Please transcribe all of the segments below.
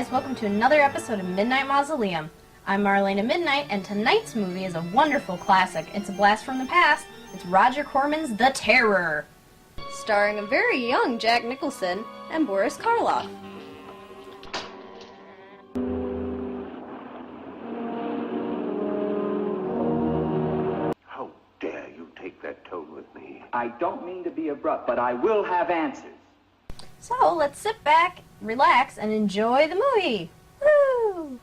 guys, welcome to another episode of Midnight Mausoleum. I'm Marlena Midnight, and tonight's movie is a wonderful classic. It's a blast from the past. It's Roger Corman's The Terror, starring a very young Jack Nicholson and Boris Karloff. How dare you take that tone with me? I don't mean to be abrupt, but I will have answers. So let's sit back, relax, and enjoy the movie. Woo!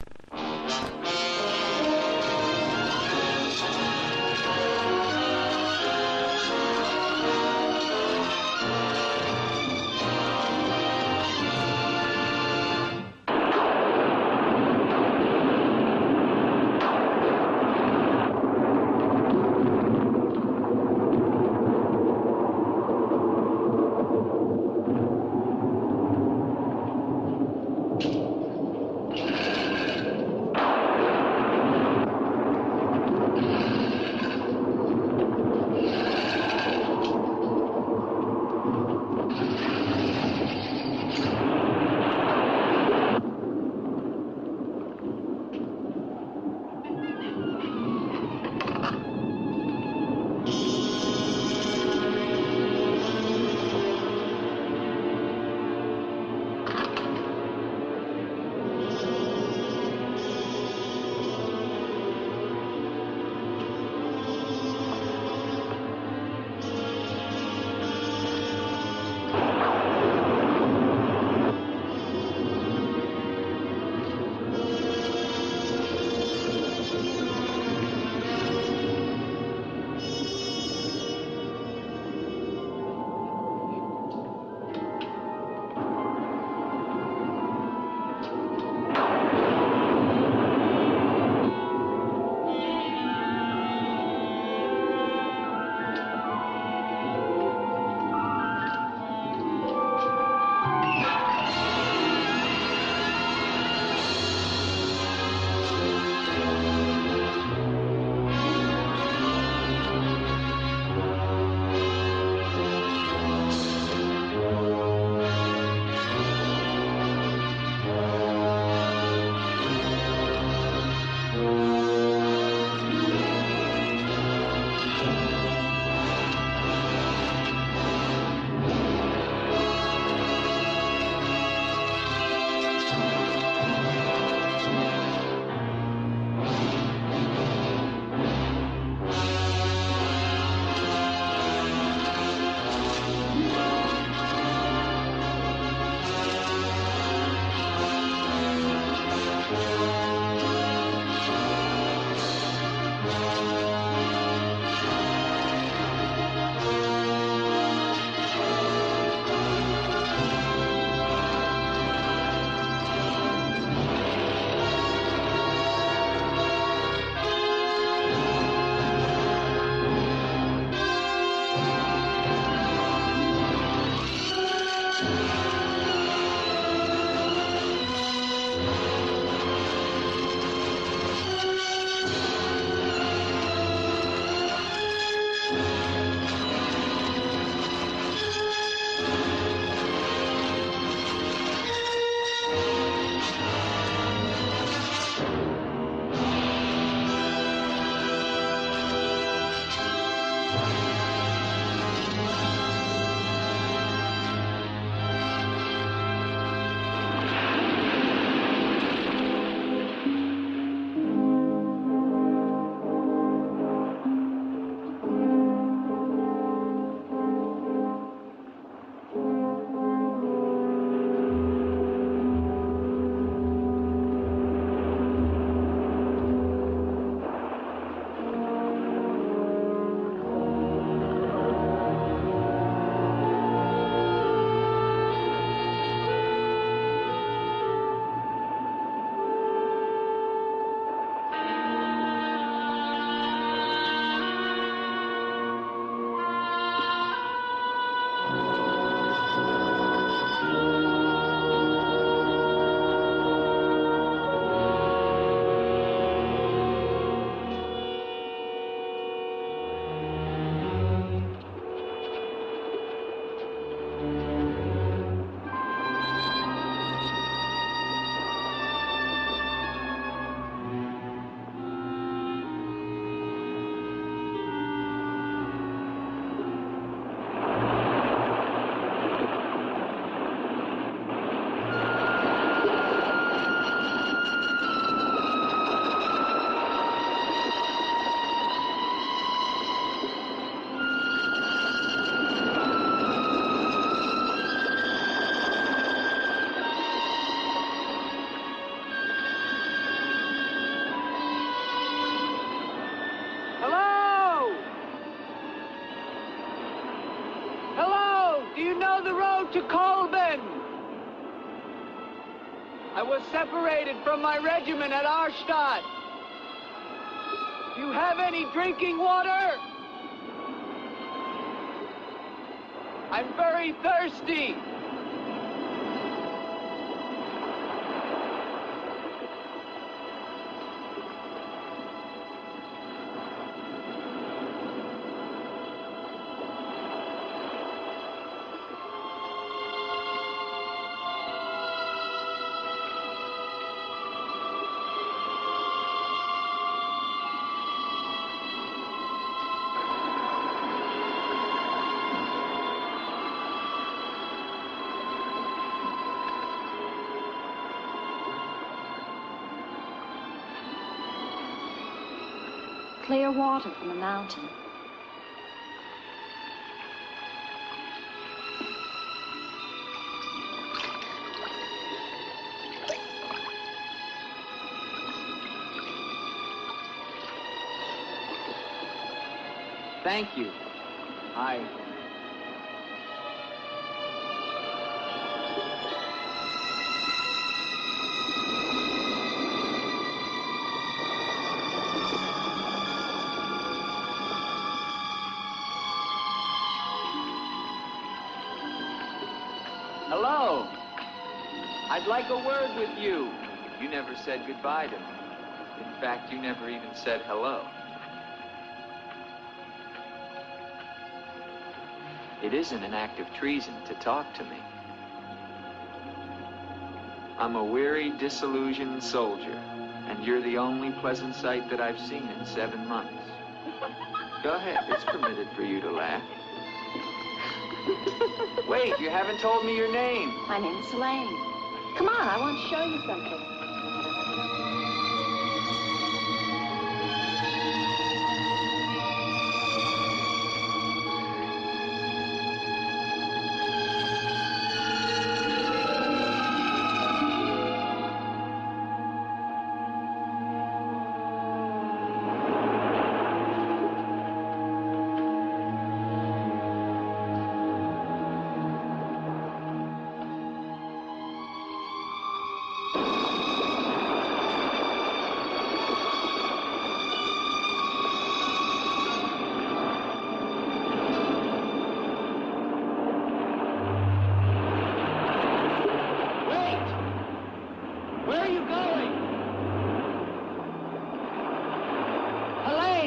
go to Kolben. I was separated from my regiment at Arstadt. Do you have any drinking water? I'm very thirsty. Clear water from the mountain. Thank you. Hello. I'd like a word with you. You never said goodbye to me. In fact, you never even said hello. It isn't an act of treason to talk to me. I'm a weary, disillusioned soldier, and you're the only pleasant sight that I've seen in 7 months. Go ahead, it's permitted for you to laugh. Wait, you haven't told me your name. My name's Elaine. Come on, I want to show you something.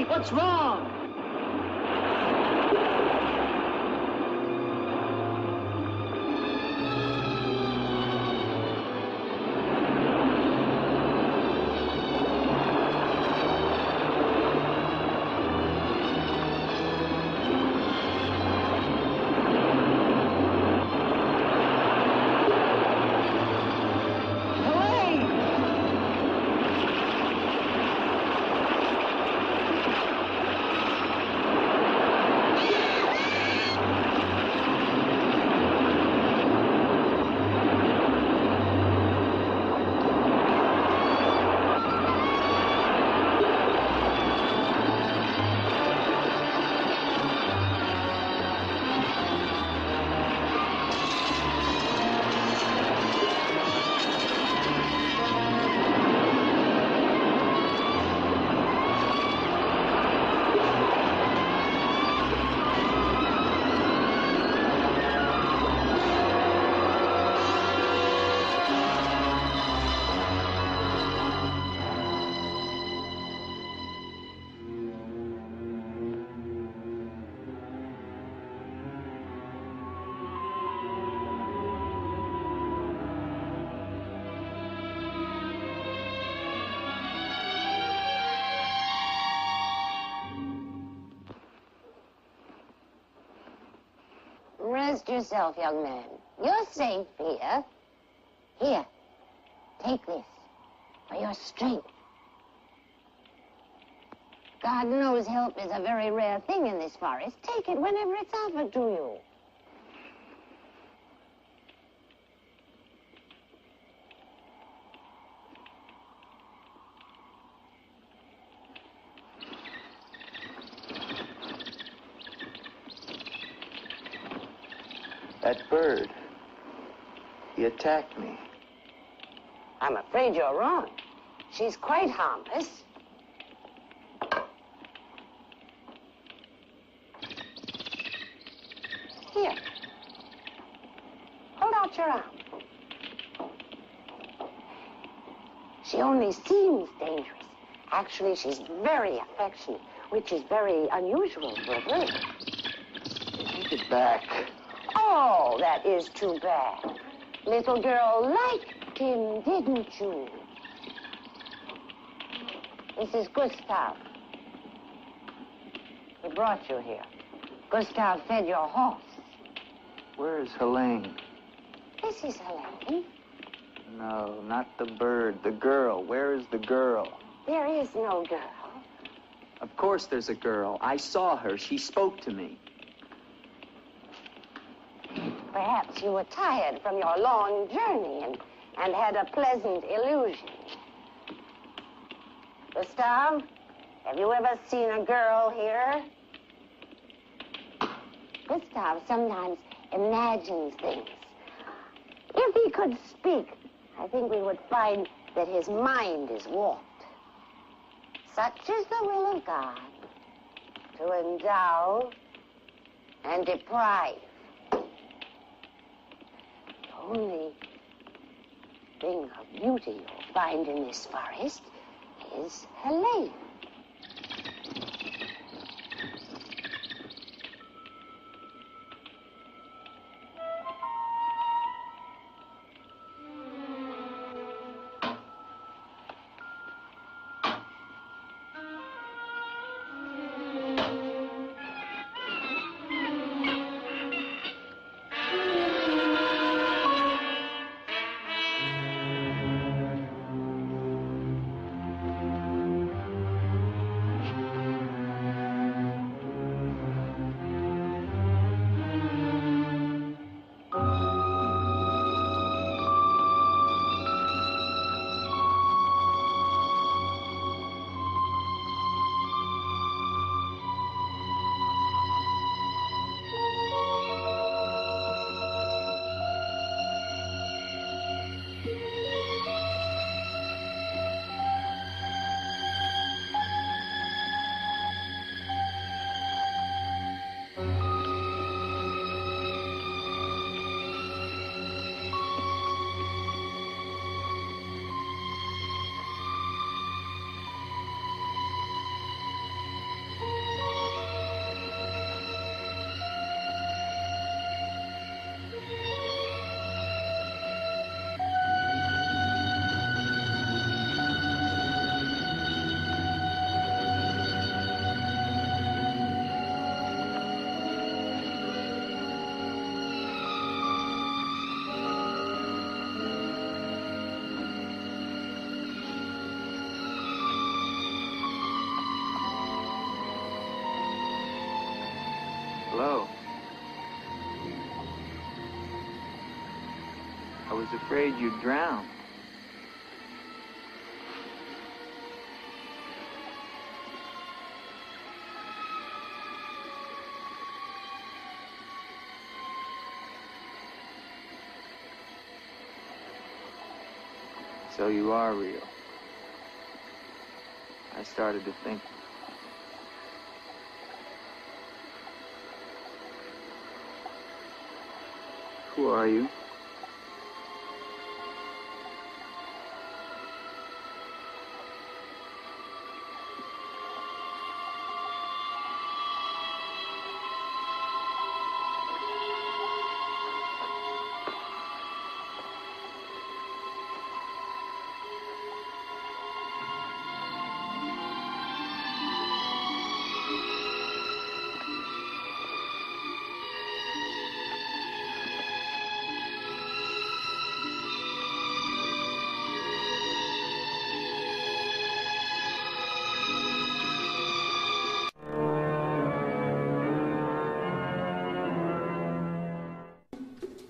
What's wrong? Rest yourself, young man. You're safe here. Here, take this for your strength. God knows help is a very rare thing in this forest. Take it whenever it's offered to you. That bird, He attacked me. I'm afraid you're wrong. She's quite harmless. Here. Hold out your arm. She only seems dangerous. Actually, she's very affectionate, which is very unusual for a bird. Take it back. Oh, that is too bad. Little girl liked him, didn't you? This is Gustav. He brought you here. Gustav fed your horse. Where's Helene? This is Helene. No, not the bird. The girl. Where is the girl? There is no girl. Of course there's a girl. I saw her. She spoke to me. Perhaps you were tired from your long journey and had a pleasant illusion. Gustav, have you ever seen a girl here? Gustav sometimes imagines things. If he could speak, I think we would find that his mind is warped. Such is the will of God, to endow and deprive. The only thing of beauty you'll find in this forest is Helene. Hello. I was afraid you'd drown. So you are real. I started to think. Who are you?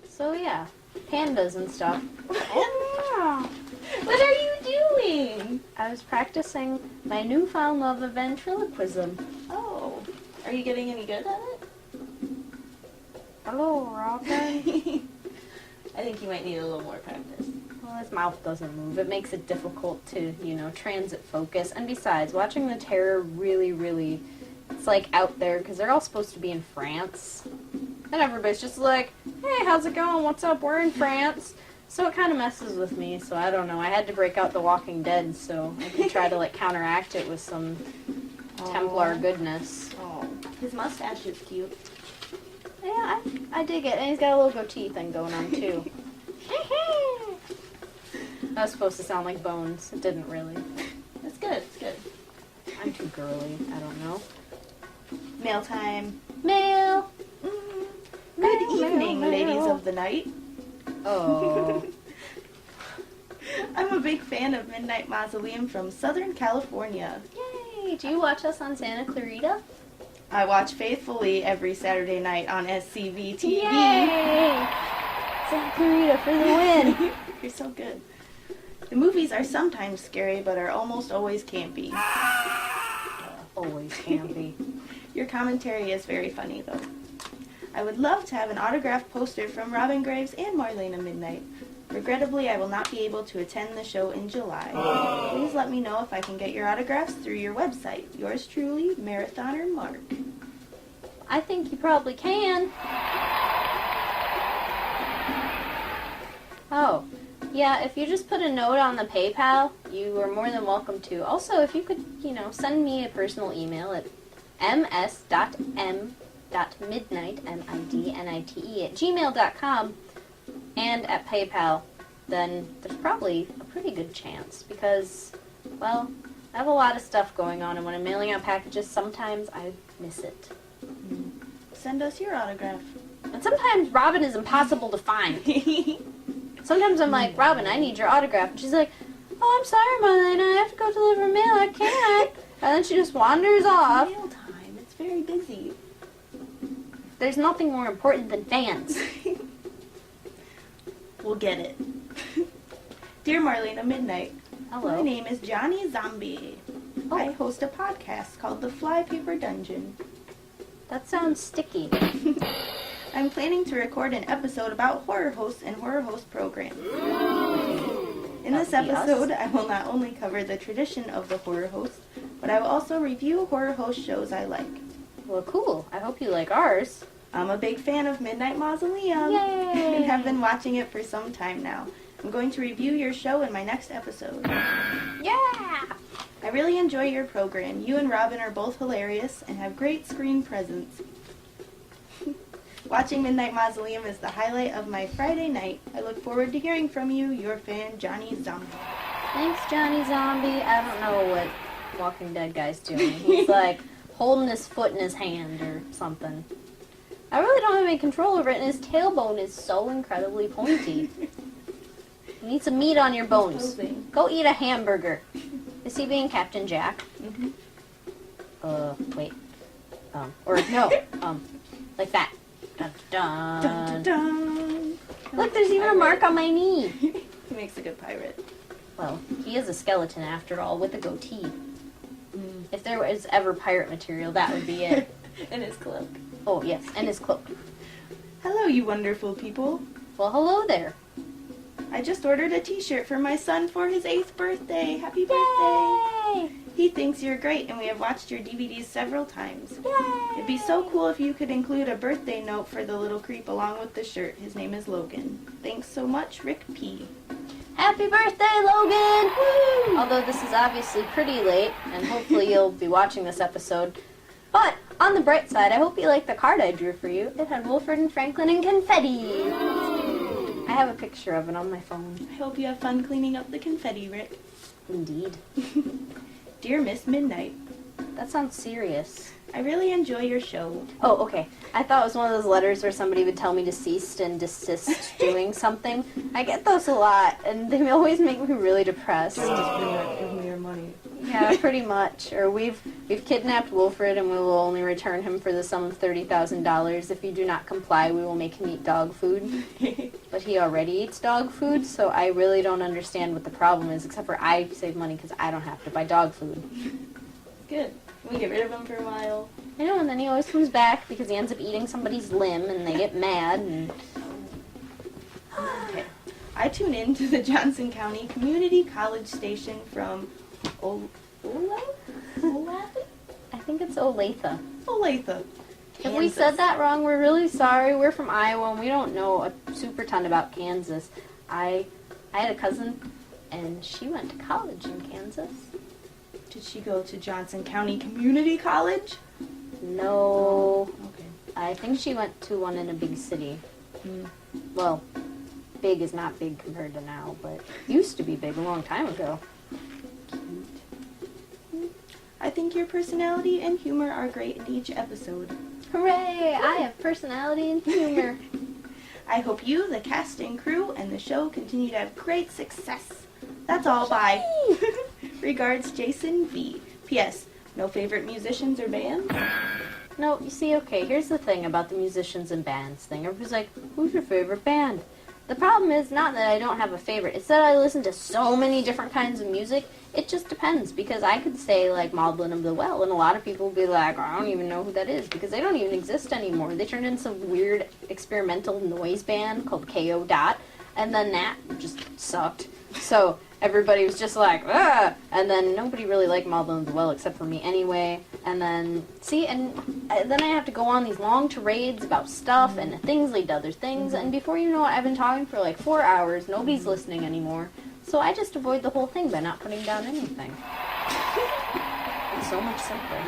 So yeah, pandas and stuff. What are you doing? I was practicing my newfound love of ventriloquism. Oh, are you getting any good at it? Hello, Robin. I think you might need a little more practice. Well, his mouth doesn't move. It makes it difficult to, transit focus. And besides, watching The Terror really, it's like out there because they're all supposed to be in France. And everybody's just like, hey, how's it going? What's up? We're in France. So it kind of messes with me. So I don't know. I had to break out The Walking Dead so I could try to counteract it with some Templar goodness. Oh, his mustache is cute. Yeah, I dig it. And he's got a little goatee thing going on, too. That was supposed to sound like Bones. It didn't really. That's good. It's good. I'm too girly. I don't know. Mail time. Mail! Good evening, mail. ladies of the night. Oh. I'm a big fan of Midnight Mausoleum from Southern California. Yay! Do you watch us on Santa Clarita? I watch faithfully every Saturday night on SCV TV. Yay! Santa Clarita for the win! You're so good. The movies are sometimes scary, but are almost always campy. Always campy. Your commentary is very funny, though. I would love to have an autographed poster from Robin Graves and Marlena Midnight. Regrettably, I will not be able to attend the show in July. Please let me know if I can get your autographs through your website. Yours truly, Marathoner Mark. I think you probably can. Oh, yeah, if you just put a note on the PayPal, you are more than welcome to. Also, if you could, send me a personal email at ms.m.midnight, midnight, @gmail.com, and at PayPal, then there's probably a pretty good chance because, well, I have a lot of stuff going on, and when I'm mailing out packages, sometimes I miss it. Send us your autograph. And sometimes Robin is impossible to find. Sometimes I'm like, Robin, I need your autograph. And she's like, oh, I'm sorry, Marlena, I have to go deliver mail, I can't. And then she just wanders off. Mail time. It's very busy. There's nothing more important than fans. We'll get it. Dear Marlena Midnight, Hello. my name is Johnny Zombie. Oh. I host a podcast called The Flypaper Dungeon. That sounds sticky. I'm planning to record an episode about horror hosts and horror host programs. In this That would be episode, us. I will not only cover the tradition of the horror host, but I will also review horror host shows I like. Well, cool. I hope you like ours. I'm a big fan of Midnight Mausoleum Yay! and have been watching it for some time now. I'm going to review your show in my next episode. Yeah! I really enjoy your program. You and Robin are both hilarious and have great screen presence. Watching Midnight Mausoleum is the highlight of my Friday night. I look forward to hearing from you, your fan, Johnny Zombie. Thanks, Johnny Zombie. I don't know what Walking Dead guy's doing. He's like holding his foot in his hand or something. I really don't have any control over it, and his tailbone is so incredibly pointy. You need some meat on your bones. posing. Go eat a hamburger. Is he being Captain Jack? Mhm. Wait. Or no. Like that. Dun, dun, Dun, dun, dun. Look, there's even a mark on my knee. He makes a good pirate. Well, he is a skeleton after all, with a goatee. Mm. If there was ever pirate material, that would be it. And his cloak. Oh, yes, and his cloak. Hello, you wonderful people. Well, hello there. I just ordered a t-shirt for my son for his 8th birthday. Happy birthday. Yay! He thinks you're great, and we have watched your DVDs several times. Yay! It'd be so cool if you could include a birthday note for the little creep along with the shirt. His name is Logan. Thanks so much, Rick P. Happy birthday, Logan! Woo! Although this is obviously pretty late, and hopefully you'll be watching this episode. But, on the bright side, I hope you like the card I drew for you. It had Wilfred and Franklin and confetti. I have a picture of it on my phone. I hope you have fun cleaning up the confetti, Rick. Indeed. Dear Miss Midnight, That sounds serious. I really enjoy your show. Oh, okay. I thought it was one of those letters where somebody would tell me to cease and desist doing something. I get those a lot, and they always make me really depressed. Give me your money. Yeah, pretty much. Or we've kidnapped Wilfred, and we will only return him for the sum of $30,000. If you do not comply, we will make him eat dog food. But he already eats dog food, so I really don't understand what the problem is, except for I save money because I don't have to buy dog food. Good. We get rid of him for a while. I know, and then he always comes back because he ends up eating somebody's limb, and they get mad, and... Okay. I tune in to the Johnson County Community College station from Olathe? I think it's Olathe. Olathe. If we said that wrong, we're really sorry. We're from Iowa, and we don't know a super ton about Kansas. I had a cousin, and she went to college in Kansas. Did she go to Johnson County Community College? No. Okay. I think she went to one in a big city. Well, big is not big compared to now, but used to be big a long time ago. I think your personality and humor are great in each episode. Hooray! I have personality and humor. I hope you, the cast and crew, and the show continue to have great success. That's all. Bye. Regards, Jason B. P.S. No favorite musicians or bands? No, you see, okay, here's the thing about the musicians and bands thing. Everybody's like, who's your favorite band? The problem is not that I don't have a favorite. It's that I listen to so many different kinds of music. It just depends, because I could say, like, Mausoleum of the Well, and a lot of people would be like, I don't even know who that is, because they don't even exist anymore. They turned into some weird experimental noise band called K.O. Dot, and then that just sucked. So everybody was just like, ah! And then nobody really liked Mausoleum of the Well except for me anyway. And then, see, and then I have to go on these long tirades about stuff, and things lead to other things, and before you know it, I've been talking for like 4 hours. Nobody's listening anymore. So I just avoid the whole thing by not putting down anything. It's so much simpler.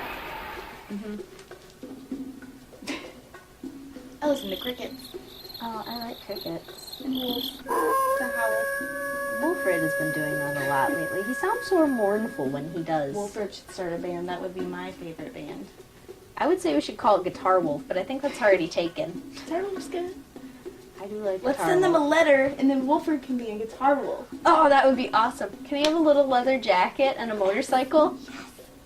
I listen to crickets. Oh, I like crickets. And wolves. To howl. Wilfred has been doing that a lot lately. He sounds so mournful when he does. Wolford should start a band. That would be my favorite band. I would say we should call it Guitar Wolf, but I think that's already taken. Guitar Wolf's good. I do like Let's Guitar send them a Wolf. letter, and then Wolford can be a Guitar Wolf. Oh, that would be awesome. Can he have a little leather jacket and a motorcycle?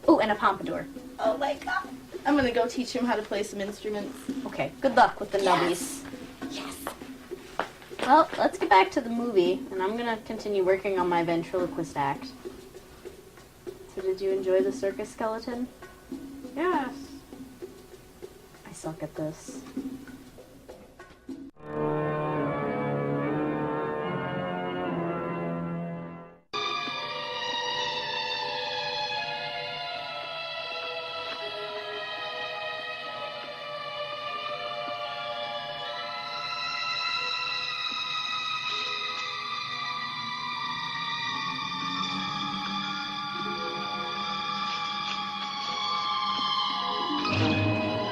Oh, and a pompadour. Oh my god. I'm gonna go teach him how to play some instruments. Okay, good luck with the nubbies. Yes. Well, let's get back to the movie, and I'm going to continue working on my ventriloquist act. So did you enjoy the circus skeleton? Yes. I suck at this.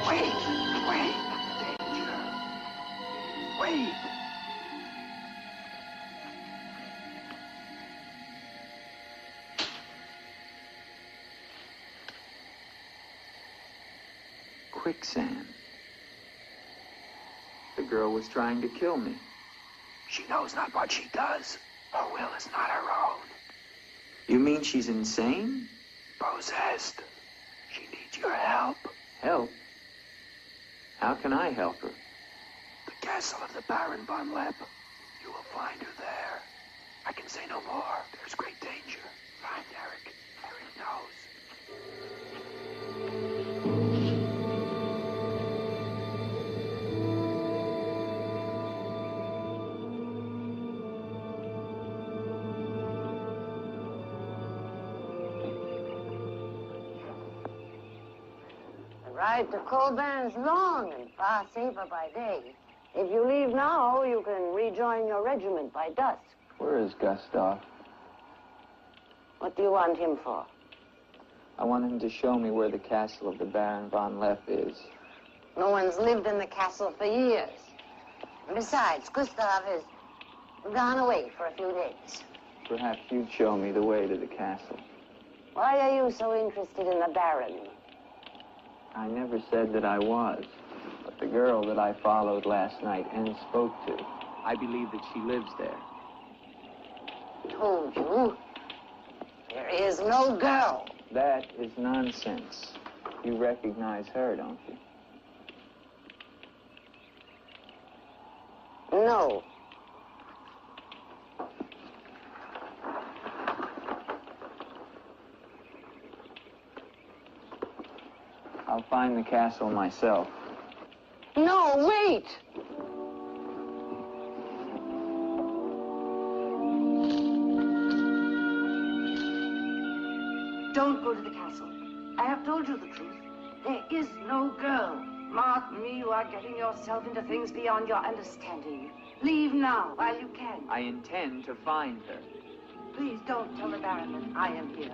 Wait, danger. Wait. Quicksand. The girl was trying to kill me. She knows not what she does. Her will is not her own. You mean she's insane? Possessed. She needs your help. Help? How can I help her? The castle of the Baron von Lepp. You will find her there. I can say no more. There's great danger. Find Eric. Eric knows. The ride to Colburn is long and far safer by day. If you leave now, you can rejoin your regiment by dusk. Where is Gustav? What do you want him for? I want him to show me where the castle of the Baron von Lepp is. No one's lived in the castle for years. And besides, Gustav has gone away for a few days. Perhaps you'd show me the way to the castle. Why are you so interested in the Baron? I never said that I was. But the girl that I followed last night and spoke to, I believe that she lives there. Told you. There is no girl. That is nonsense. You recognize her, don't you? No. I'll find the castle myself. No, wait! don't go to the castle. I have told you the truth. There is no girl. Mark me, you are getting yourself into things beyond your understanding. Leave now, while you can. I intend to find her. Please don't tell the Baron that I am here.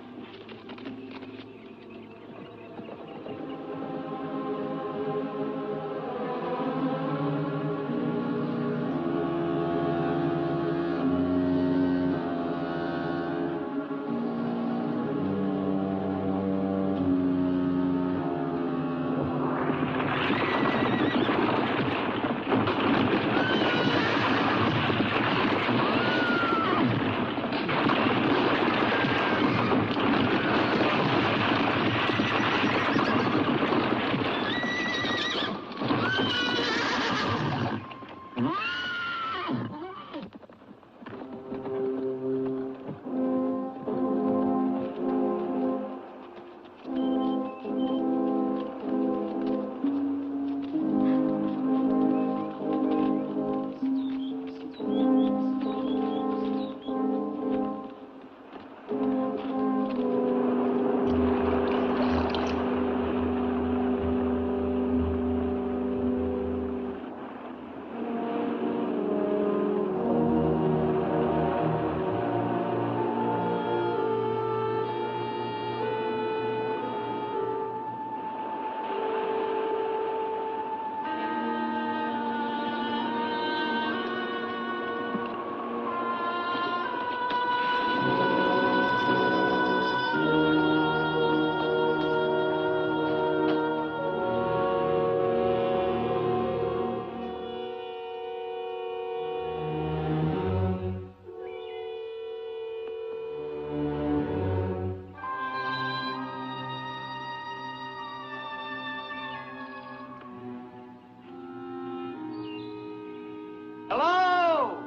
Hello?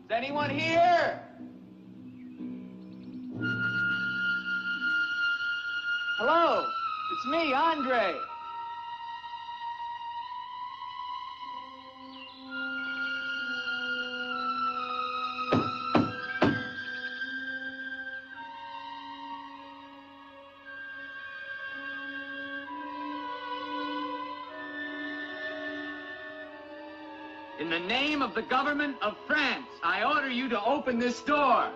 Is anyone here? Hello? It's me, Andre. In the name of the government of France, I order you to open this door.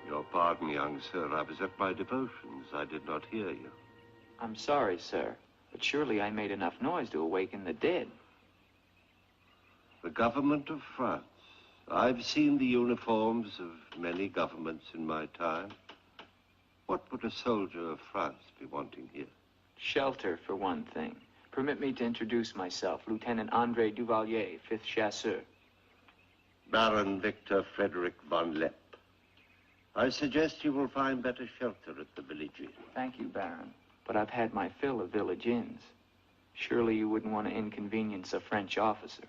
Your pardon, young sir. I was at my devotions. I did not hear you. I'm sorry, sir, but surely I made enough noise to awaken the dead. The government of France. I've seen the uniforms of many governments in my time. What would a soldier of France be wanting here? Shelter, for one thing. Permit me to introduce myself, Lieutenant Andre Duvalier, 5th Chasseur. Baron Victor Frederick von Lepp. I suggest you will find better shelter at the village inn. Thank you, Baron, but I've had my fill of village inns. Surely you wouldn't want to inconvenience a French officer.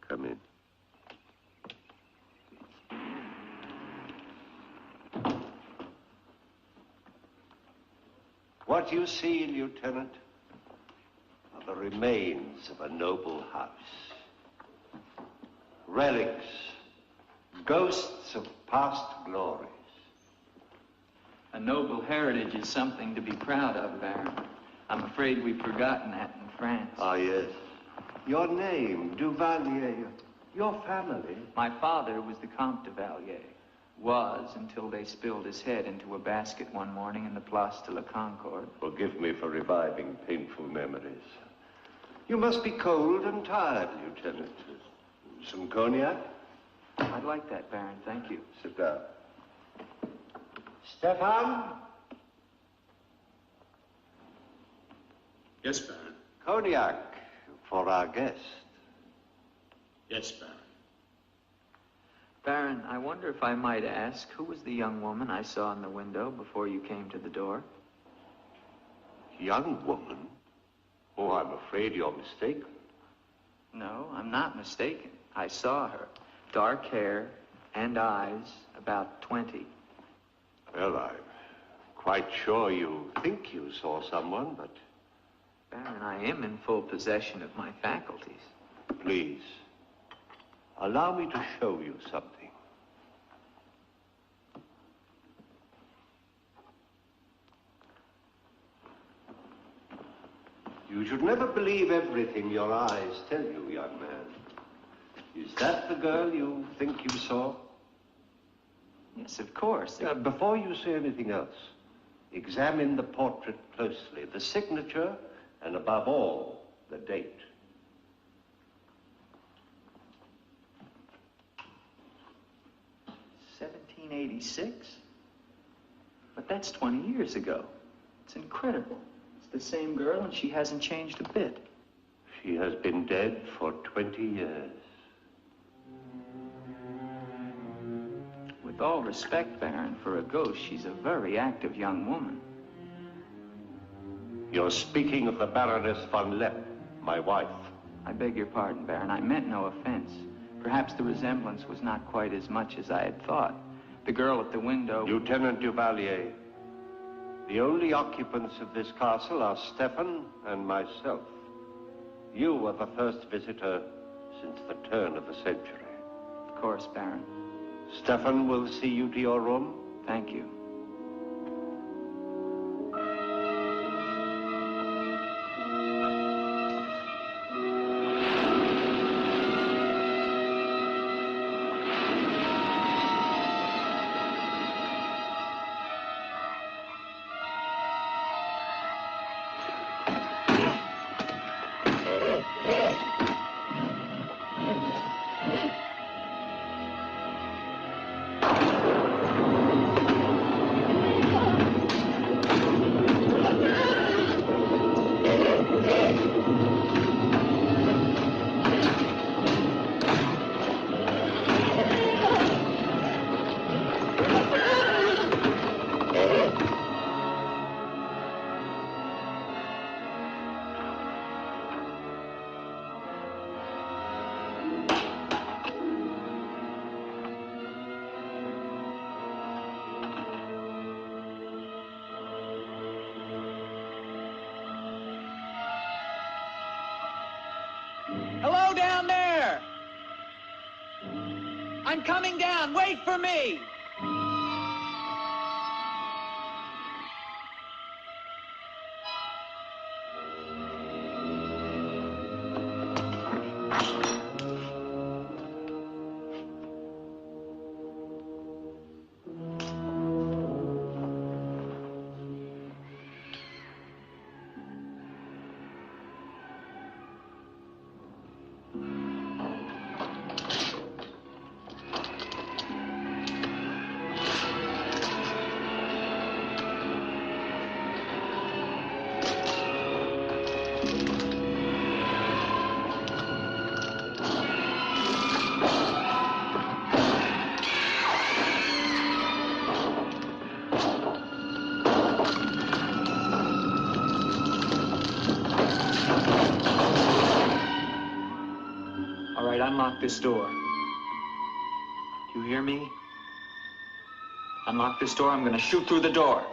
Come in. What you see, Lieutenant, are the remains of a noble house. Relics, ghosts of past glories. A noble heritage is something to be proud of, Baron. I'm afraid we've forgotten that in France. Ah, yes. Your name, Duvalier, your family. My father was the Comte de Valier. Was until they spilled his head into a basket one morning in the Place de la Concorde. Forgive me for reviving painful memories. You must be cold and tired, Lieutenant. Some cognac? I'd like that, Baron. Thank you. Sit down. Stefan? Yes, Baron. Cognac for our guest. Yes, Baron. Baron, I wonder if I might ask, who was the young woman I saw in the window before you came to the door? Young woman? Oh, I'm afraid you're mistaken. No, I'm not mistaken. I saw her. Dark hair and eyes, about 20. Well, I'm quite sure you think you saw someone, but... Baron, I am in full possession of my faculties. Please, Allow me to show you something. You should never believe everything your eyes tell you, young man. Is that the girl you think you saw? Yes, of course. Before you say anything else, examine the portrait closely, the signature, and above all, the date. $1786? But that's 20 years ago. It's incredible. It's the same girl, and she hasn't changed a bit. She has been dead for 20 years. With all respect, Baron, for a ghost, she's a very active young woman. You're speaking of the Baroness von Lepp, my wife. I beg your pardon, Baron. I meant no offense. Perhaps the resemblance was not quite as much as I had thought. The girl at the window... Lieutenant Duvalier, the only occupants of this castle are Stefan and myself. You are the first visitor since the turn of the century. Of course, Baron. Stefan will see you to your room. Thank you. Hello down there! I'm coming down. Wait for me! All right, unlock this door. Do you hear me? Unlock this door, I'm gonna shoot through the door.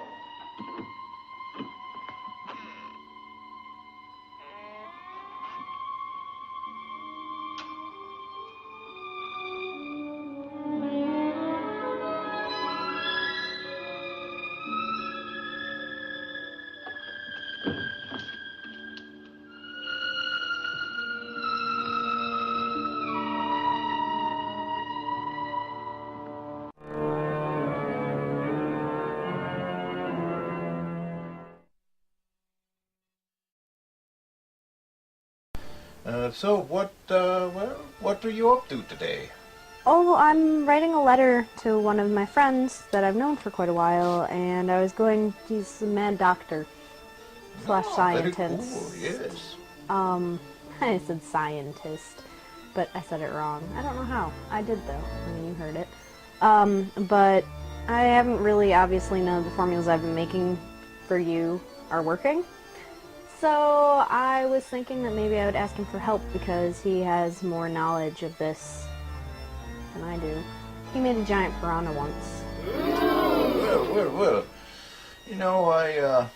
So what are you up to today? Oh, I'm writing a letter to one of my friends that I've known for quite a while, and I was going, he's a mad doctor slash scientist. Very cool, yes. I said scientist, but I said it wrong. I don't know how. I did though. I mean, you heard it. But I haven't really, obviously, none of the formulas I've been making for you are working. So I was thinking that maybe I would ask him for help because he has more knowledge of this than I do. He made a giant piranha once. Well. You know,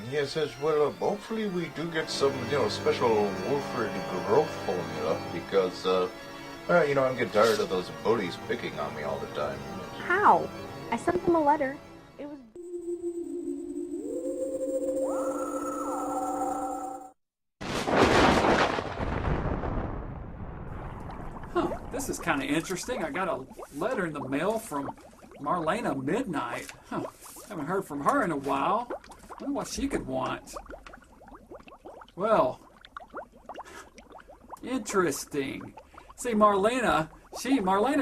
he says, well, hopefully we do get some, special Wolford growth formula because, Well, you know, I'm getting tired of those bullies picking on me all the time. How? I sent them a letter. It was... Huh, this is kind of interesting. I got a letter in the mail from Marlena Midnight. Huh, haven't heard from her in a while. I wonder what she could want. Well, interesting. See, Marlena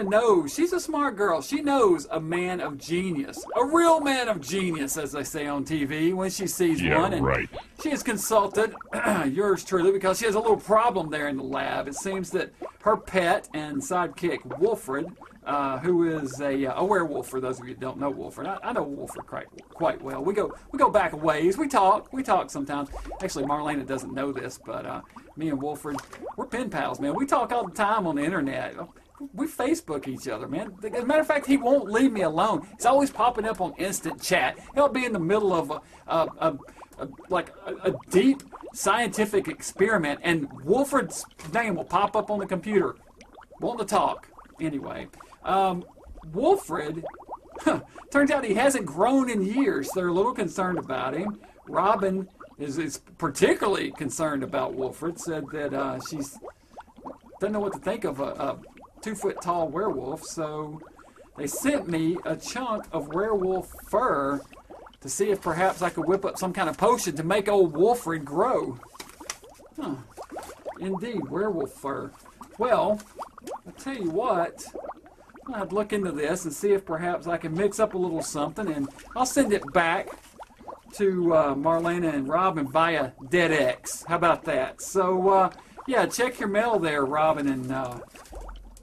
knows. She's a smart girl. She knows a man of genius. A real man of genius, as they say on TV, when she sees one. And right. She has consulted yours truly because she has a little problem there in the lab. It seems that her pet and sidekick, Wolfred, who is a werewolf, for those of you who don't know Wolfred. I know Wolfred quite well. We go back a ways. We talk sometimes. Actually, Marlena doesn't know this, but me and Wolfred, we're pen pals, man. We talk all the time on the internet. We Facebook each other, man. As a matter of fact, he won't leave me alone. He's always popping up on instant chat. He'll be in the middle of a deep scientific experiment, and Wolfred's name will pop up on the computer, wanting to talk. Anyway, Wolfred, turns out he hasn't grown in years. They're a little concerned about him. Robin is particularly concerned about Wolfred, said that she's doesn't know what to think of a 2-foot-tall werewolf, so they sent me a chunk of werewolf fur to see if perhaps I could whip up some kind of potion to make old Wolfred grow. Huh. Indeed, werewolf fur. Well, I'll tell you what, I'd look into this and see if perhaps I can mix up a little something, and I'll send it back to Marlena and Robin via DeadX. How about that? So, yeah, check your mail there, Robin and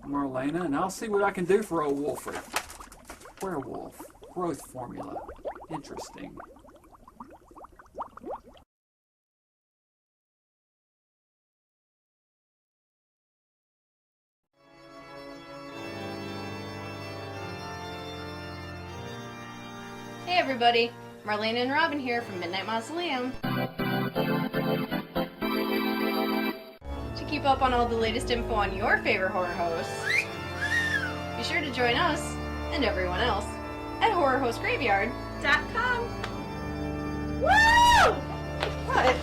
Marlena, and I'll see what I can do for old Wolfred. Werewolf. Growth formula. Interesting. Hey everybody, Marlena and Robin here from Midnight Mausoleum. To keep up on all the latest info on your favorite horror hosts, be sure to join us, and everyone else, at horrorhostgraveyard.com. Woo! What?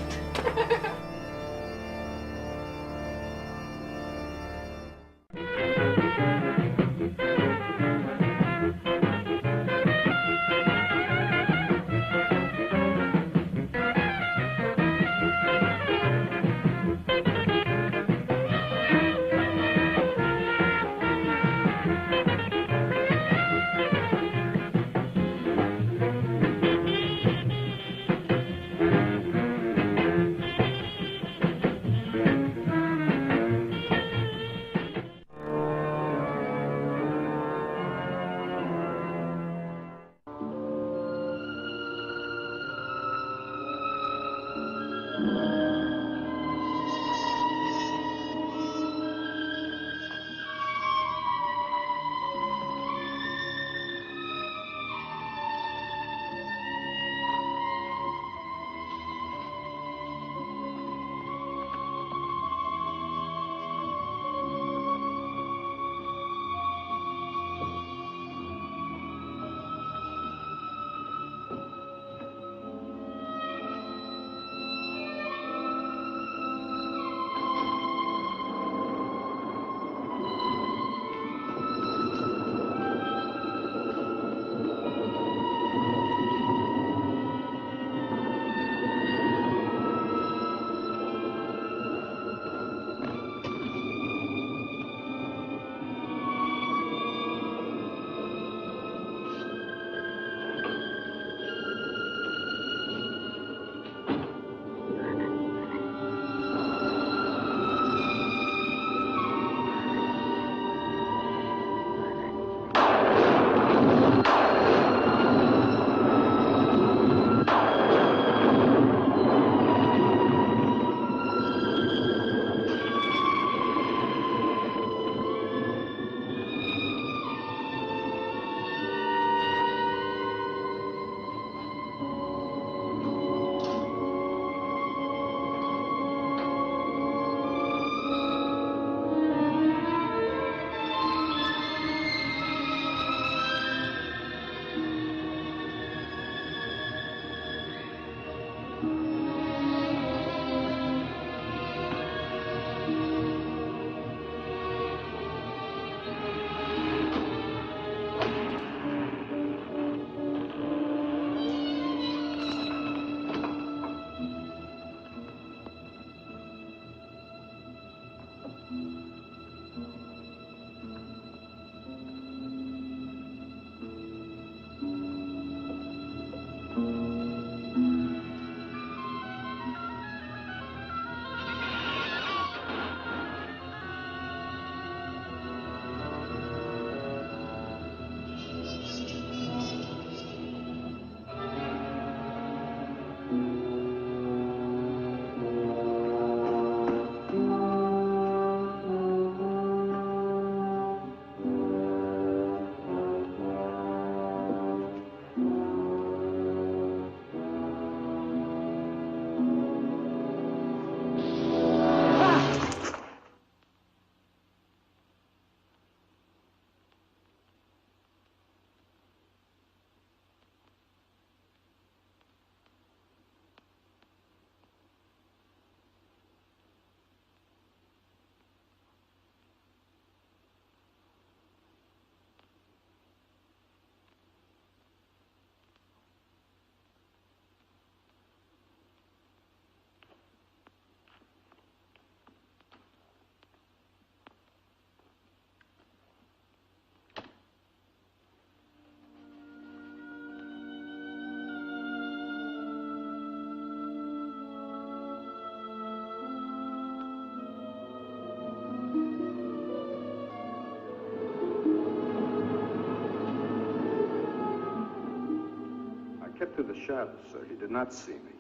Kept to the shadows, sir. He did not see me.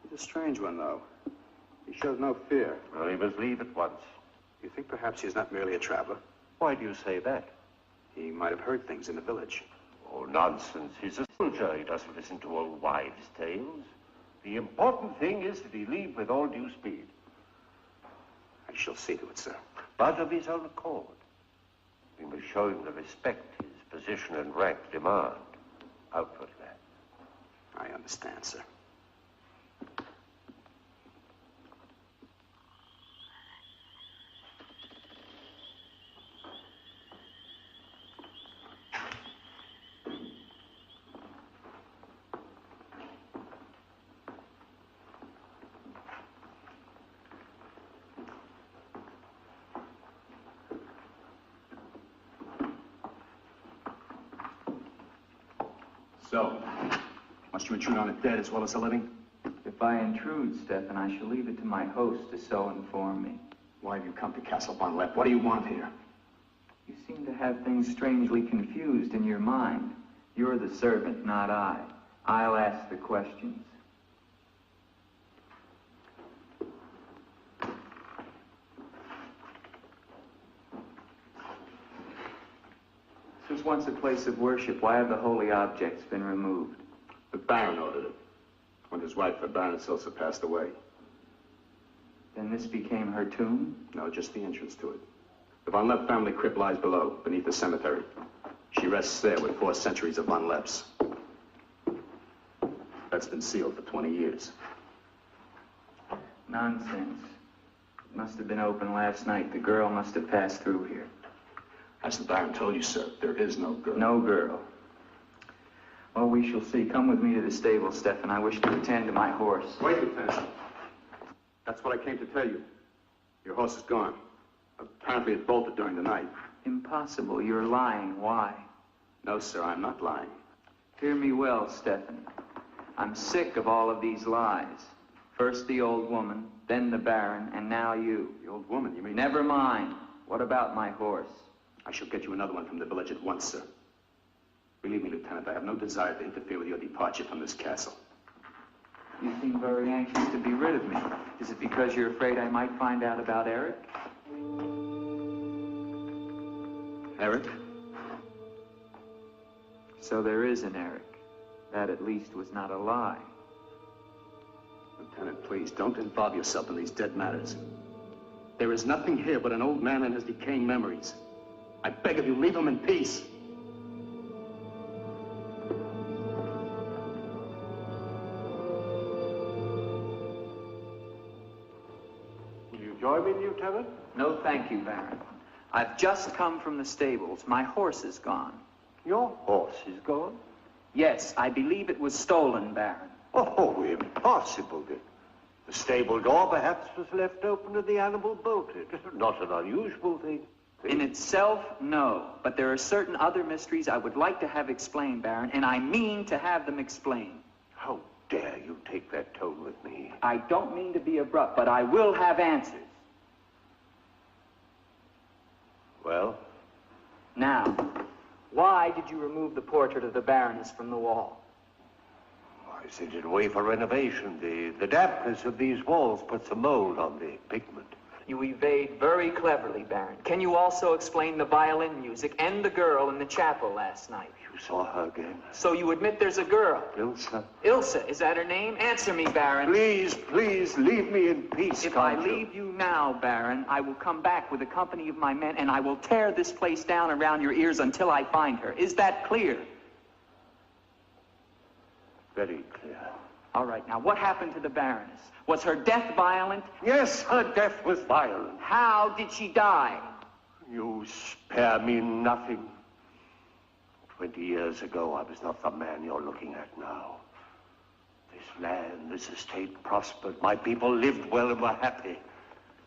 He's a strange one, though. He shows no fear. Well, he must leave at once. You think perhaps he's not merely a traveler? Why do you say that? He might have heard things in the village. Oh, nonsense. He's a soldier. He doesn't listen to old wives' tales. The important thing is that he leave with all due speed. I shall see to it, sir. But of his own accord. We must show him the respect his position and rank demand. Outwardly. I understand, sir. So, must you intrude on the dead as well as the living? If I intrude, Stefan, I shall leave it to my host to so inform me. Why have you come to Castle Von Lepp? What do you want here? You seem to have things strangely confused in your mind. You're the servant, not I. I'll ask the questions. This was once a place of worship. Why have the holy objects been removed? The Baron ordered it, when his wife, the Baroness Ilsa, passed away. Then this became her tomb? No, just the entrance to it. The Von Lepp family crypt lies below, beneath the cemetery. She rests there with 4 centuries of Von Lepps. That's been sealed for 20 years. Nonsense. It must have been open last night. The girl must have passed through here. As the Baron told you, sir, there is no girl. No girl. Well, we shall see. Come with me to the stable, Stefan. I wish to attend to my horse. Wait, Lieutenant. That's what I came to tell you. Your horse is gone. Apparently it bolted during the night. Impossible. You're lying. Why? No, sir, I'm not lying. Hear me well, Stefan. I'm sick of all of these lies. First the old woman, then the Baron, and now you. The old woman, you mean? Never mind. What about my horse? I shall get you another one from the village at once, sir. Believe me, Lieutenant, I have no desire to interfere with your departure from this castle. You seem very anxious to be rid of me. Is it because you're afraid I might find out about Eric? Eric? So there is an Eric. That at least was not a lie. Lieutenant, please, don't involve yourself in these dead matters. There is nothing here but an old man and his decaying memories. I beg of you, leave him in peace. Will you join me, Lieutenant? No, thank you, Baron. I've just come from the stables. My horse is gone. Your horse is gone? Yes, I believe it was stolen, Baron. Oh, impossible, Dick. The stable door perhaps was left open and the animal bolted. Not an unusual thing. In itself, no. But there are certain other mysteries I would like to have explained, Baron, and I mean to have them explained. How dare you take that tone with me? I don't mean to be abrupt, but I will have answers. Well? Now, why did you remove the portrait of the Baroness from the wall? I sent it away for renovation. The dampness of these walls puts a mold on the pigment. You evade very cleverly, Baron. Can you also explain the violin music and the girl in the chapel last night? You saw her again? So you admit there's a girl? Ilsa. Ilsa, is that her name? Answer me, Baron. Please, please, leave me in peace, If I leave you now, Baron, I will come back with a company of my men and I will tear this place down around your ears until I find her. Is that clear? Very clear. All right, now what happened to the Baroness? Was her death violent? Yes, her death was violent. How did she die? You spare me nothing. 20 years ago, I was not the man you're looking at now. This land, this estate prospered. My people lived well and were happy.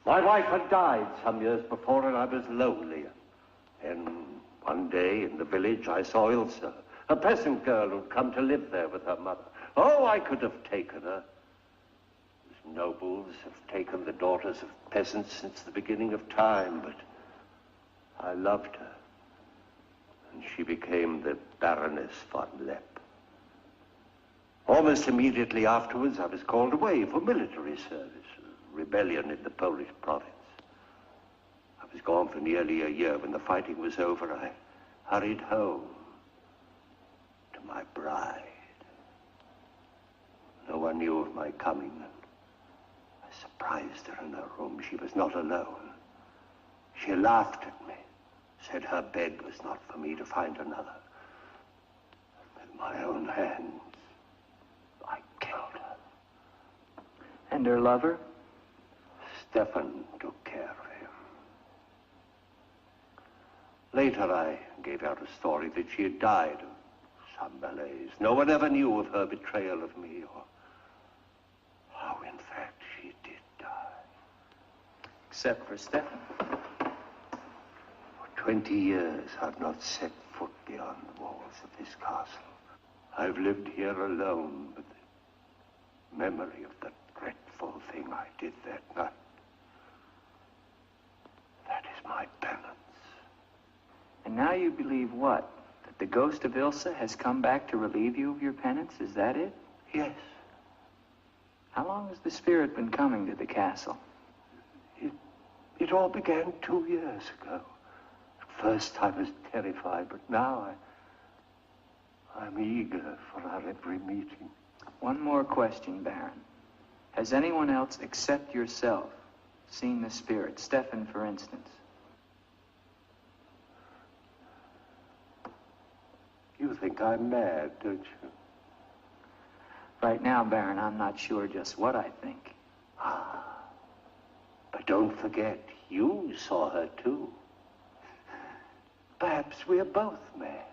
My wife had died some years before, and I was lonely. And one day in the village, I saw Ilsa, a peasant girl who'd come to live there with her mother. Oh, I could have taken her. As nobles have taken the daughters of peasants since the beginning of time, but I loved her. And she became the Baroness von Lepp. Almost immediately afterwards, I was called away for military service, a rebellion in the Polish province. I was gone for nearly a year. When the fighting was over, I hurried home to my bride. No one knew of my coming, and I surprised her in her room. She was not alone. She laughed at me, said her bed was not for me to find another. With my own hands, I killed her. And her lover? Stefan took care of him. Later, I gave out a story that she had died of some malaise. No one ever knew of her betrayal of me, or how, in fact, she did die. Except for Stefan. For 20 years, I've not set foot beyond the walls of this castle. I've lived here alone with the memory of the dreadful thing I did that night. That is my penance. And now you believe what? That the ghost of Ilsa has come back to relieve you of your penance? Is that it? Yes. How long has the spirit been coming to the castle? It all began 2 years ago. At first I was terrified, but now I'm eager for our every meeting. One more question, Baron. Has anyone else except yourself seen the spirit? Stefan, for instance. You think I'm mad, don't you? Right now, Baron, I'm not sure just what I think. But don't forget, you saw her too. Perhaps we're both mad.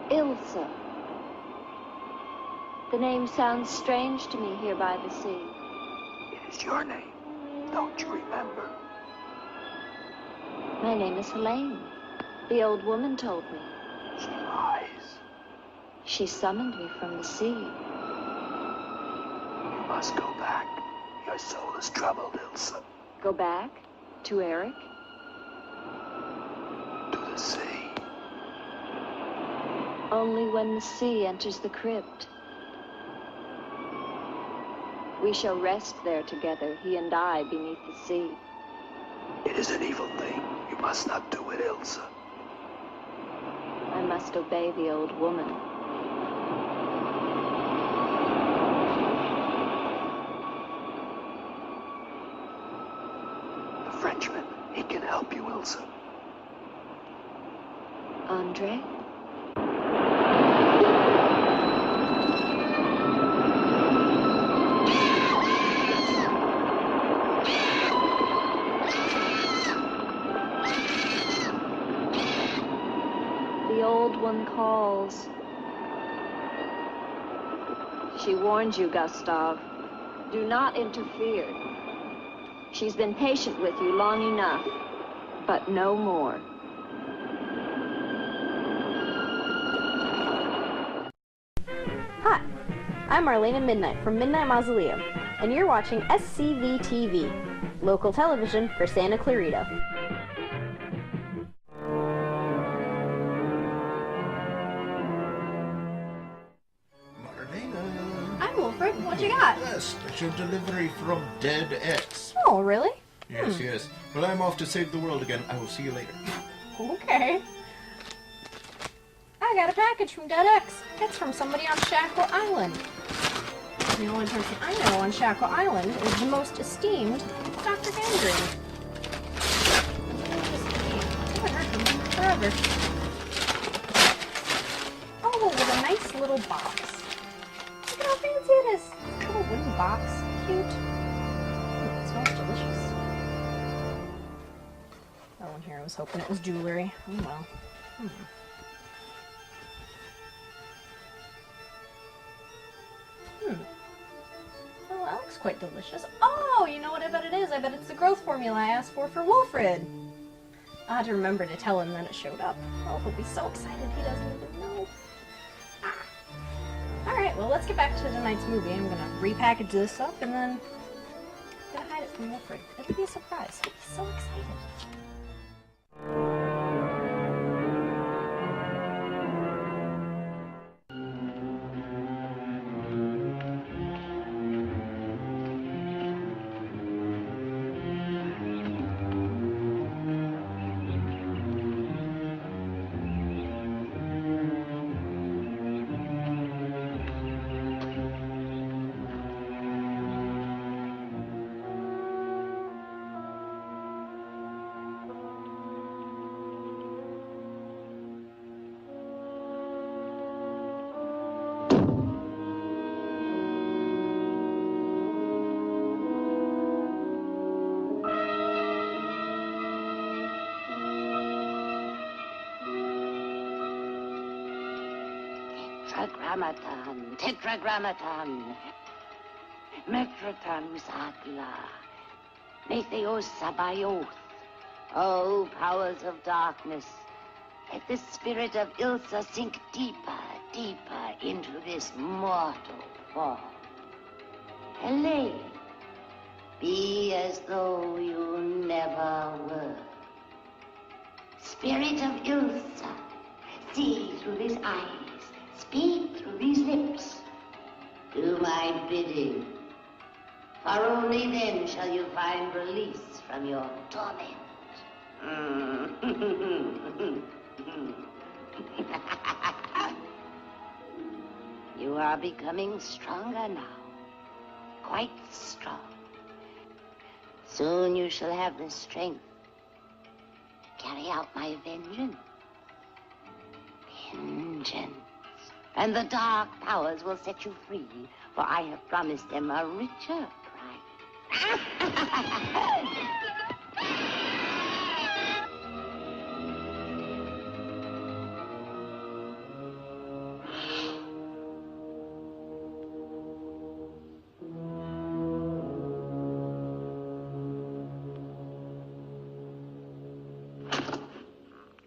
Ilsa. The name sounds strange to me here by the sea. It is your name. Don't you remember? My name is Helene. The old woman told me. She lies. She summoned me from the sea. You must go back. Your soul is troubled, Ilsa. Go back? To Eric? To the sea. Only when the sea enters the crypt. We shall rest there together, he and I, beneath the sea. It is an evil thing. You must not do it, Ilsa. I must obey the old woman. The Frenchman. Charles. Andre? The old one calls. She warns you, Gustav. Do not interfere. She's been patient with you long enough, but no more. Hi, I'm Marlena Midnight from Midnight Mausoleum, and you're watching SCV TV, local television for Santa Clarita. Marlena. I'm Wilfred. What you got? A special delivery from Dead X. Oh, really? Yes, yes. Well, I'm off to save the world again. I will see you later. Okay. I got a package from Dead X. It's from somebody on Shackle Island. The only person I know on Shackle Island is the most esteemed Dr. Gangrene. I haven't heard from him forever. Oh, with a nice little box. Look at how fancy it is. It's a little wooden box. Cute. It smells delicious. That one here, I was hoping it was jewelry. Oh well. Oh, that looks quite delicious. Oh, you know what I bet it is? I bet it's the growth formula I asked for Wilfred. I'll have to remember to tell him that it showed up. Oh, he'll be so excited he doesn't even know. Alright, well, let's get back to tonight's movie. I'm gonna repackage this up and then I'm gonna hide it from Wilfred. It'll be a surprise. He'll be so excited. Tetragrammaton, tetragrammaton. Metroton Usatla. Metheos Sabaoth. O powers of darkness, let the spirit of Ilsa sink deeper, deeper into this mortal form. Helene, be as though you never were. Spirit of Ilsa, see through these eyes. Speak through these lips. Do my bidding. For only then shall you find release from your torment. You are becoming stronger now. Quite strong. Soon you shall have the strength to carry out my vengeance. Vengeance. And the dark powers will set you free, for I have promised them a richer prize.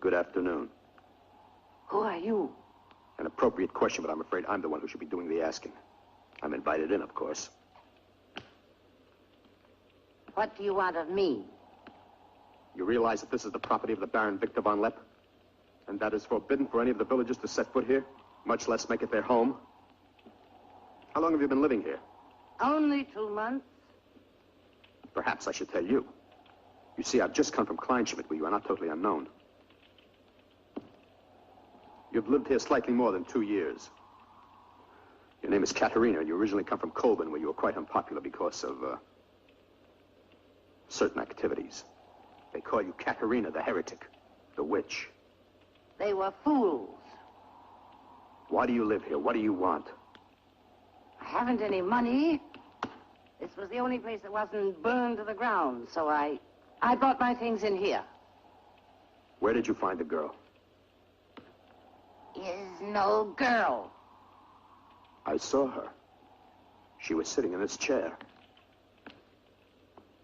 Good afternoon. Who are you? An appropriate question, but I'm afraid I'm the one who should be doing the asking. I'm invited in, of course. What do you want of me? You realize that this is the property of the Baron Victor von Lepp? And that is forbidden for any of the villagers to set foot here, much less make it their home? How long have you been living here? Only 2 months. Perhaps I should tell you. You see, I've just come from Kleinschmidt, where you are not totally unknown. You've lived here slightly more than 2 years. Your name is Katerina, and you originally come from Colburn, where you were quite unpopular because of, certain activities. They call you Katerina, the heretic, the witch. They were fools. Why do you live here? What do you want? I haven't any money. This was the only place that wasn't burned to the ground, so I brought my things in here. Where did you find the girl? Is no girl. I saw her. She was sitting in this chair.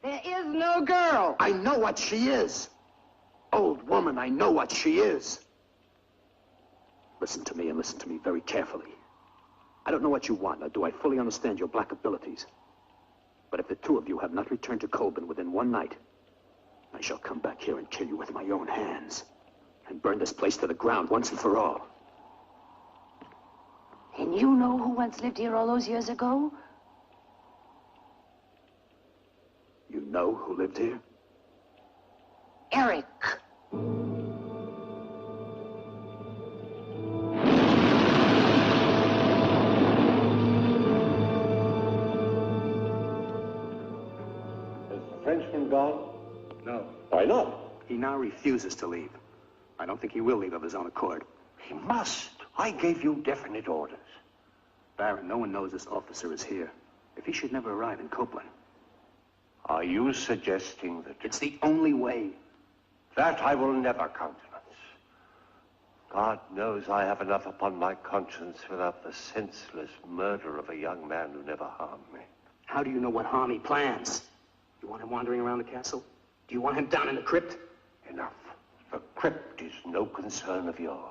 There is no girl. I know what she is. Old woman, I know what she is. Listen to me, and listen to me very carefully. I don't know what you want, nor do I fully understand your black abilities. But if the two of you have not returned to Colburn within one night, I shall come back here and kill you with my own hands, and burn this place to the ground once and for all. And you know who once lived here all those years ago? You know who lived here? Eric. Is the Frenchman gone? No. Why not? He now refuses to leave. I don't think he will leave of his own accord. He must. I gave you definite orders. Baron, no one knows this officer is here. If he should never arrive in Copeland. Are you suggesting that... It's the only way. That I will never countenance. God knows I have enough upon my conscience without the senseless murder of a young man who never harmed me. How do you know what harm he plans? You want him wandering around the castle? Do you want him down in the crypt? Enough. The crypt is no concern of yours.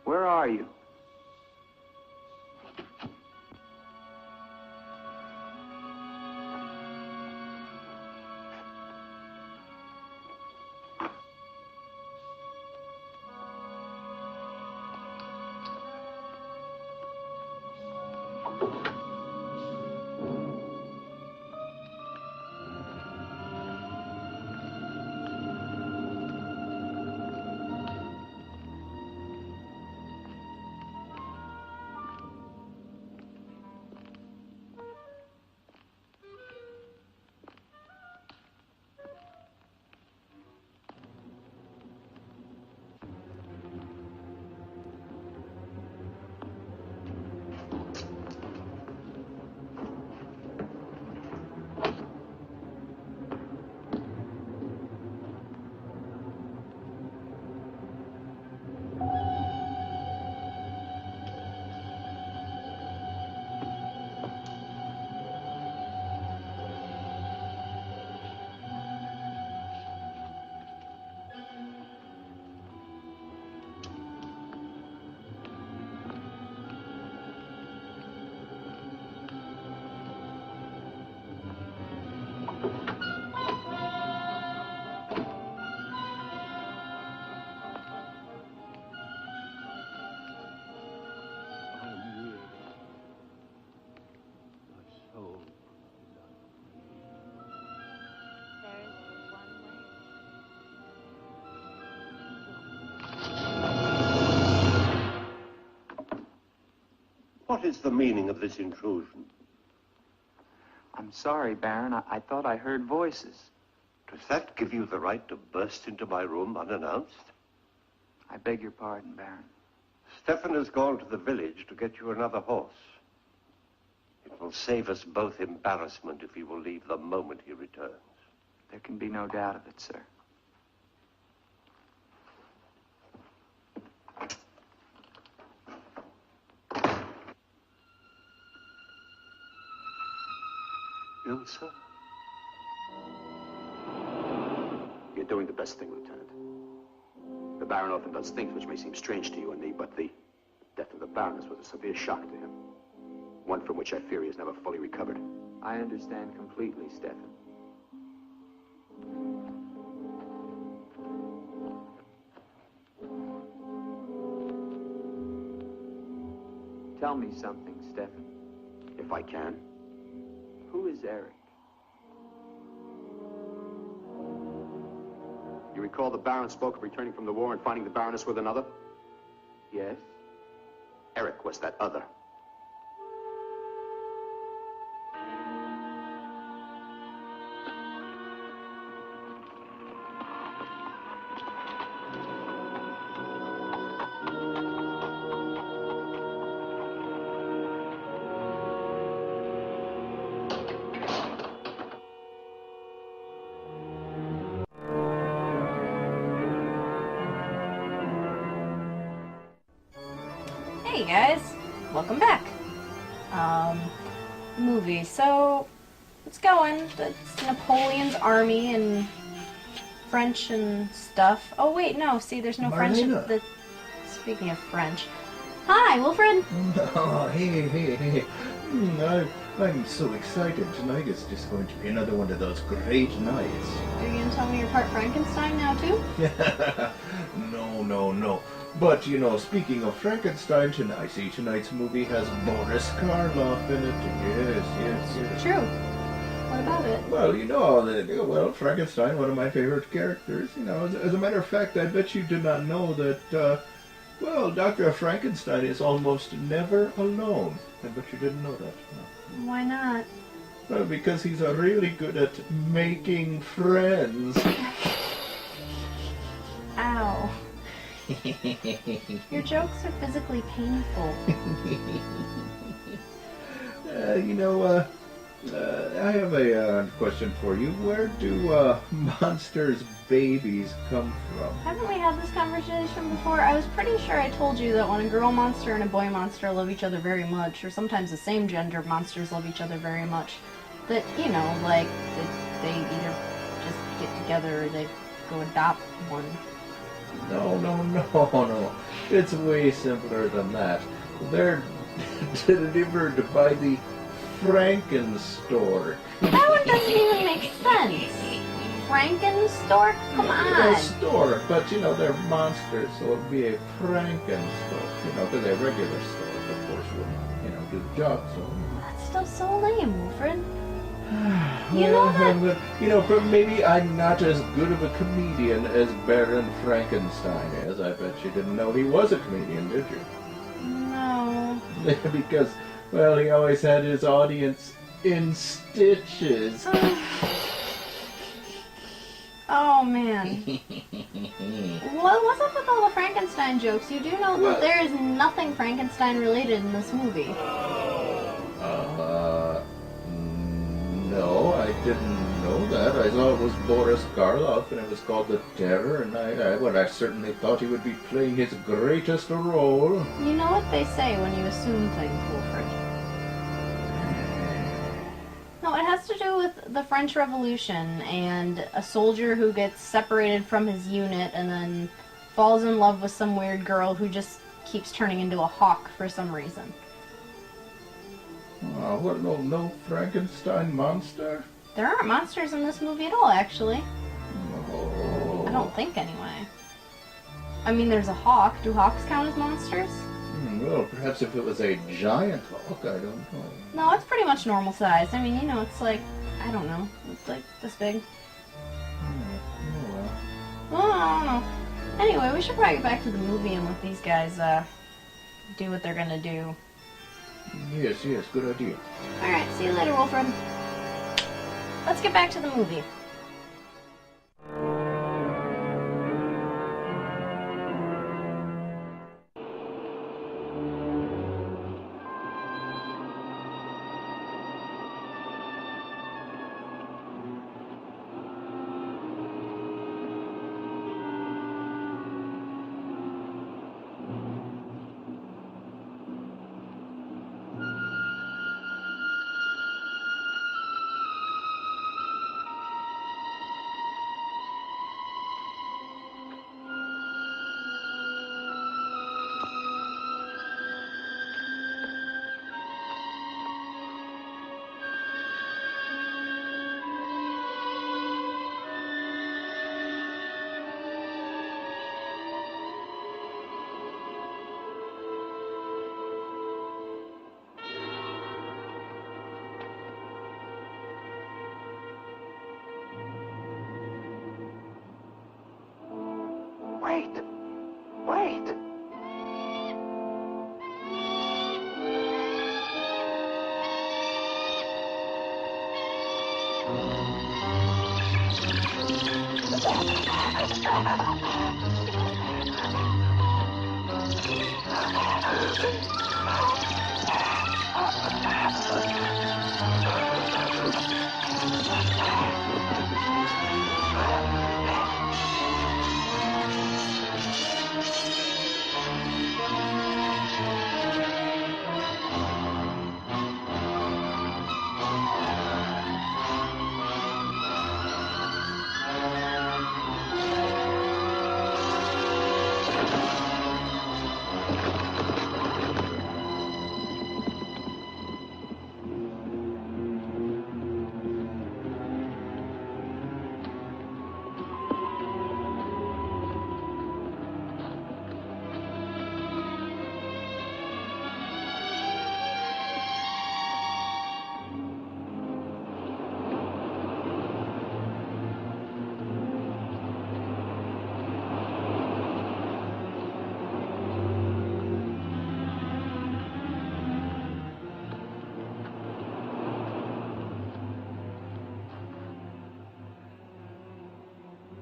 Where are you? What is the meaning of this intrusion? I'm sorry, Baron. I thought I heard voices. Does that give you the right to burst into my room unannounced? I beg your pardon, Baron. Stefan has gone to the village to get you another horse. It will save us both embarrassment if he will leave the moment he returns. There can be no doubt of it, sir. Ilsa? You're doing the best thing, Lieutenant. The Baron often does things which may seem strange to you and me, but the death of the Baroness was a severe shock to him. One from which I fear he has never fully recovered. I understand completely, Stefan. Tell me something, Stefan. If I can. Who is Eric? You recall the Baron spoke of returning from the war and finding the Baroness with another? Yes? Eric was that other. Hey guys, welcome back. Movie. So, it's going. It's Napoleon's army and French and stuff. Oh wait, no. See, there's no French. Speaking of French, hi, Wilfred. Oh, hey. I'm so excited. Tonight is just going to be another one of those great nights. Are you gonna tell me you're part Frankenstein now too? No. But, you know, speaking of Frankenstein, tonight's movie has Boris Karloff in it. Yes. True. What about it? Well, you know, Frankenstein, one of my favorite characters. You know, as a matter of fact, I bet you did not know that, Dr. Frankenstein is almost never alone. I bet you didn't know that. No. Why not? Well, because he's really good at making friends. Ow. Your jokes are physically painful. I have a question for you. Where do monsters' babies come from? Haven't we had this conversation before? I was pretty sure I told you that when a girl monster and a boy monster love each other very much, or sometimes the same gender monsters love each other very much, that, you know, like, they either just get together or they go adopt one. No. It's way simpler than that. They're delivered by the Frankenstore. That one doesn't even make sense. Frankenstore? Come on. A store, but you know, they're monsters, so it'd be a Frankenstore. You know, because a regular store, of course, wouldn't, do the job, so... That's still so lame, Wilfred. You know that... You know, maybe I'm not as good of a comedian as Baron Frankenstein is. I bet you didn't know he was a comedian, did you? No. Because, well, he always had his audience in stitches. Oh, man. What's up with all the Frankenstein jokes? You do know that there is nothing Frankenstein related in this movie. No, I didn't know that. I thought it was Boris Karloff, and it was called The Terror, and I certainly thought he would be playing his greatest role. You know what they say when you assume things, Wilfred. No, it has to do with the French Revolution and a soldier who gets separated from his unit and then falls in love with some weird girl who just keeps turning into a hawk for some reason. Oh, what, no Frankenstein monster? There aren't monsters in this movie at all, actually. Oh. I don't think, anyway. I mean, there's a hawk. Do hawks count as monsters? Well, perhaps if it was a giant hawk, I don't know. No, it's pretty much normal size. I mean, you know, it's like, I don't know, it's like this big. Well, I don't know. Anyway, we should probably get back to the movie and let these guys do what they're gonna do. Yes, good idea. Alright, see you later, Wilfred. Let's get back to the movie. Wait!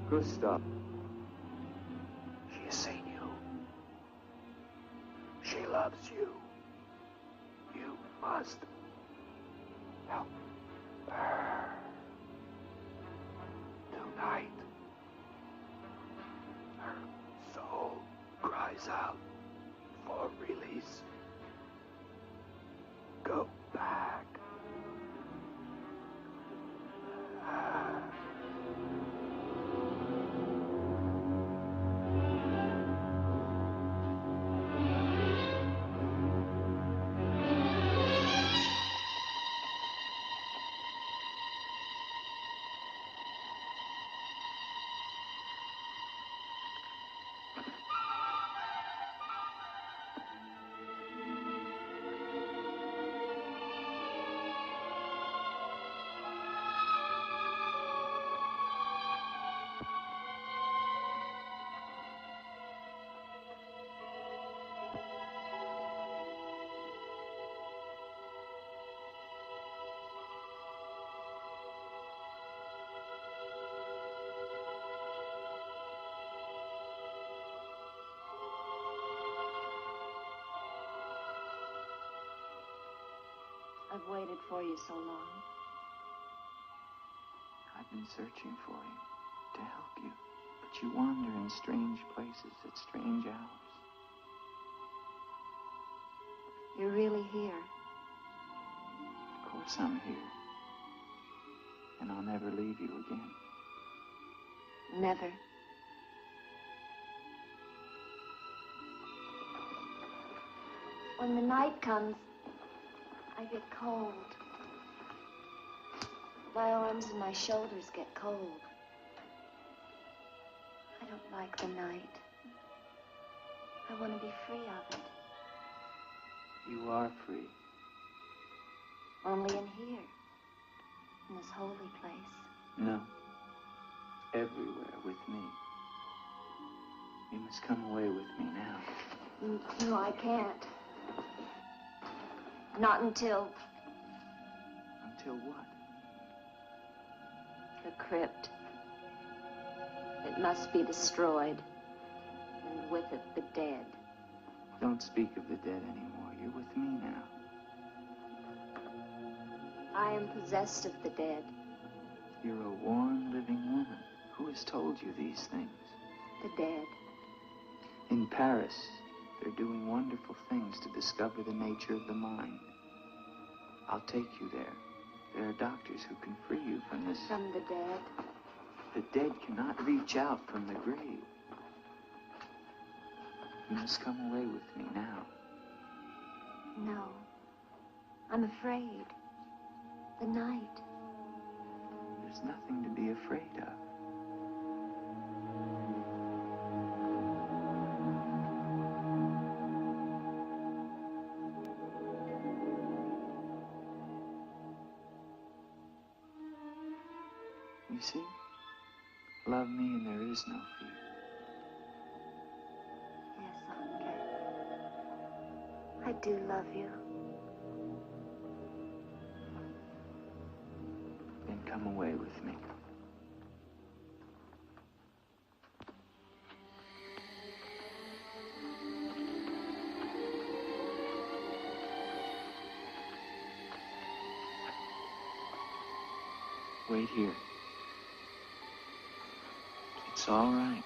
Gustav. She has seen you. She loves you. You must help her. Tonight, her soul cries out for release. Go back. I've waited for you so long. I've been searching for you, to help you. But you wander in strange places at strange hours. You're really here. Of course I'm here. And I'll never leave you again. Never. When the night comes, I get cold. My arms and my shoulders get cold. I don't like the night. I want to be free of it. You are free. Only in here, in this holy place. No. Everywhere with me. You must come away with me now. No, I can't. Not until Until what? the crypt. It must be destroyed. And with it, the dead. Don't speak of the dead anymore. You're with me now. I am possessed of the dead. You're a warm, living woman. Who has told you these things? The dead. In Paris, they're doing wonderful things to discover the nature of the mind. I'll take you there. There are doctors who can free you from this. From the dead. The dead cannot reach out from the grave. You must come away with me now. No. I'm afraid. The night. There's nothing to be afraid of. You see? Love me and there is no fear. Yes, Andre. I do love you. Then come away with me. Wait here. It's all right.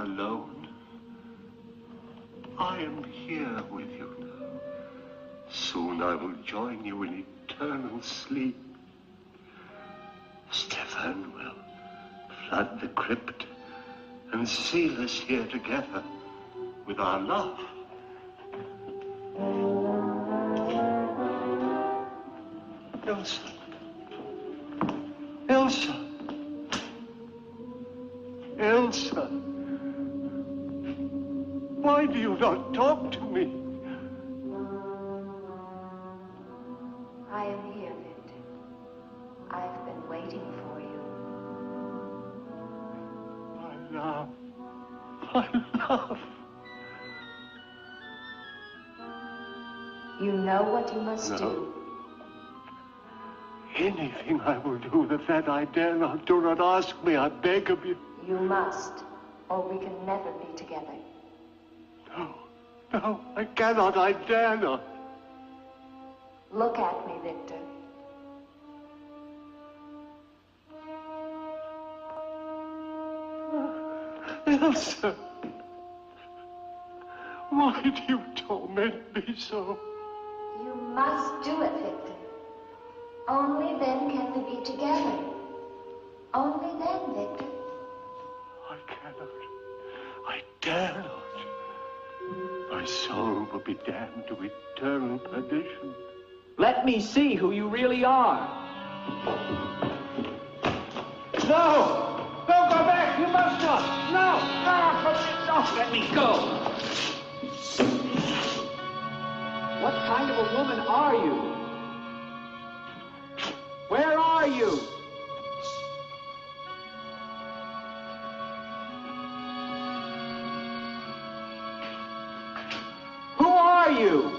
alone. I am here with you now. Soon I will join you in eternal sleep. Stefan will flood the crypt and seal us here together with our love. Elsa. Elsa. Elsa. Why do you not talk to me? I am here, Victor. I've been waiting for you. My love. My love. You know what you must do. Anything I will do that I dare not. Do not ask me, I beg of you. You must, or we can never be together. No, I cannot, I dare not. Look at me, Victor. Elsa, why do you torment me so? You must do it, Victor. Only then can we be together. Only then, Victor. I cannot. I dare not. My soul will be damned to eternal perdition. Let me see who you really are. No! Don't go back! You must not! No! No! Let me go! What kind of a woman are you? Where are you? Who are you?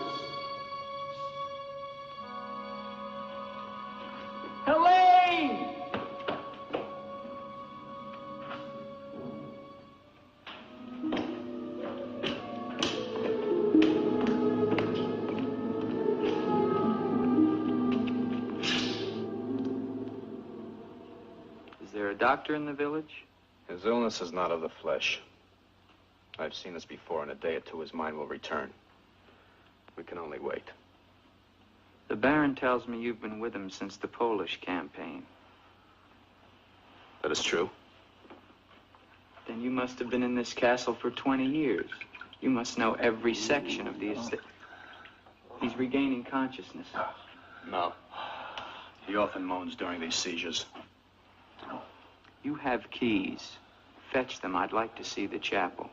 Helene! Is there a doctor in the village? His illness is not of the flesh. I've seen this before. In a day or two, his mind will return. We can only wait. The Baron tells me you've been with him since the Polish campaign. That is true. Then you must have been in this castle for 20 years. You must know every section of the estate. He's regaining consciousness. No. He often moans during these seizures. You have keys. Fetch them. I'd like to see the chapel.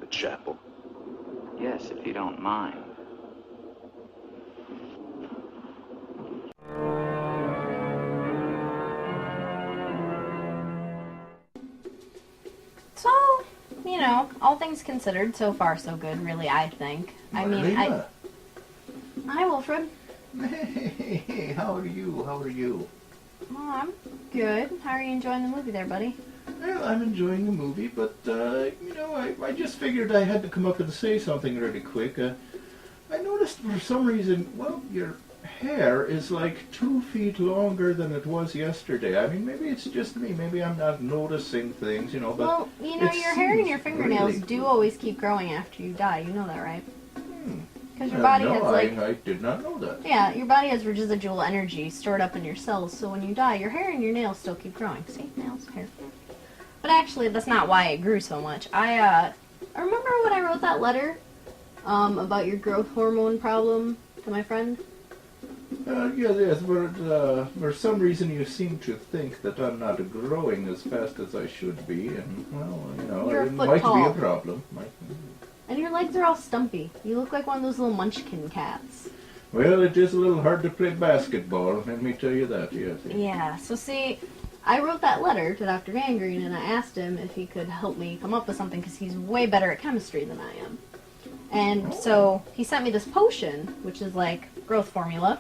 The chapel? Yes, if you don't mind. So, you know, all things considered, so far so good, really, I think. Marlena. Hi, Wilfred. Hey, how are you? How are you? Oh, I'm good. How are you enjoying the movie there, buddy? Well, I'm enjoying the movie, but, you know, I just figured I had to come up and say something really quick. I noticed for some reason, well, your hair is like 2 feet longer than it was yesterday. I mean, maybe it's just me. Maybe I'm not noticing things, you know, but... Well, you know, your hair and your fingernails do always keep growing after you die. You know that, right? Because your body has, like... I did not know that. Yeah, your body has residual energy stored up in your cells, so when you die, your hair and your nails still keep growing. See? Nails, hair. But actually, that's not why it grew so much. I remember when I wrote that letter about your growth hormone problem to my friend? Yes, but for some reason you seem to think that I'm not growing as fast as I should be, and, well, you know, You're a it foot might tall. be a problem. And your legs are all stumpy. You look like one of those little munchkin cats. Well, it is a little hard to play basketball, let me tell you that, yes. Yeah, so see, I wrote that letter to Dr. Gangrene, and I asked him if he could help me come up with something, because he's way better at chemistry than I am. And so he sent me this potion, which is like growth formula,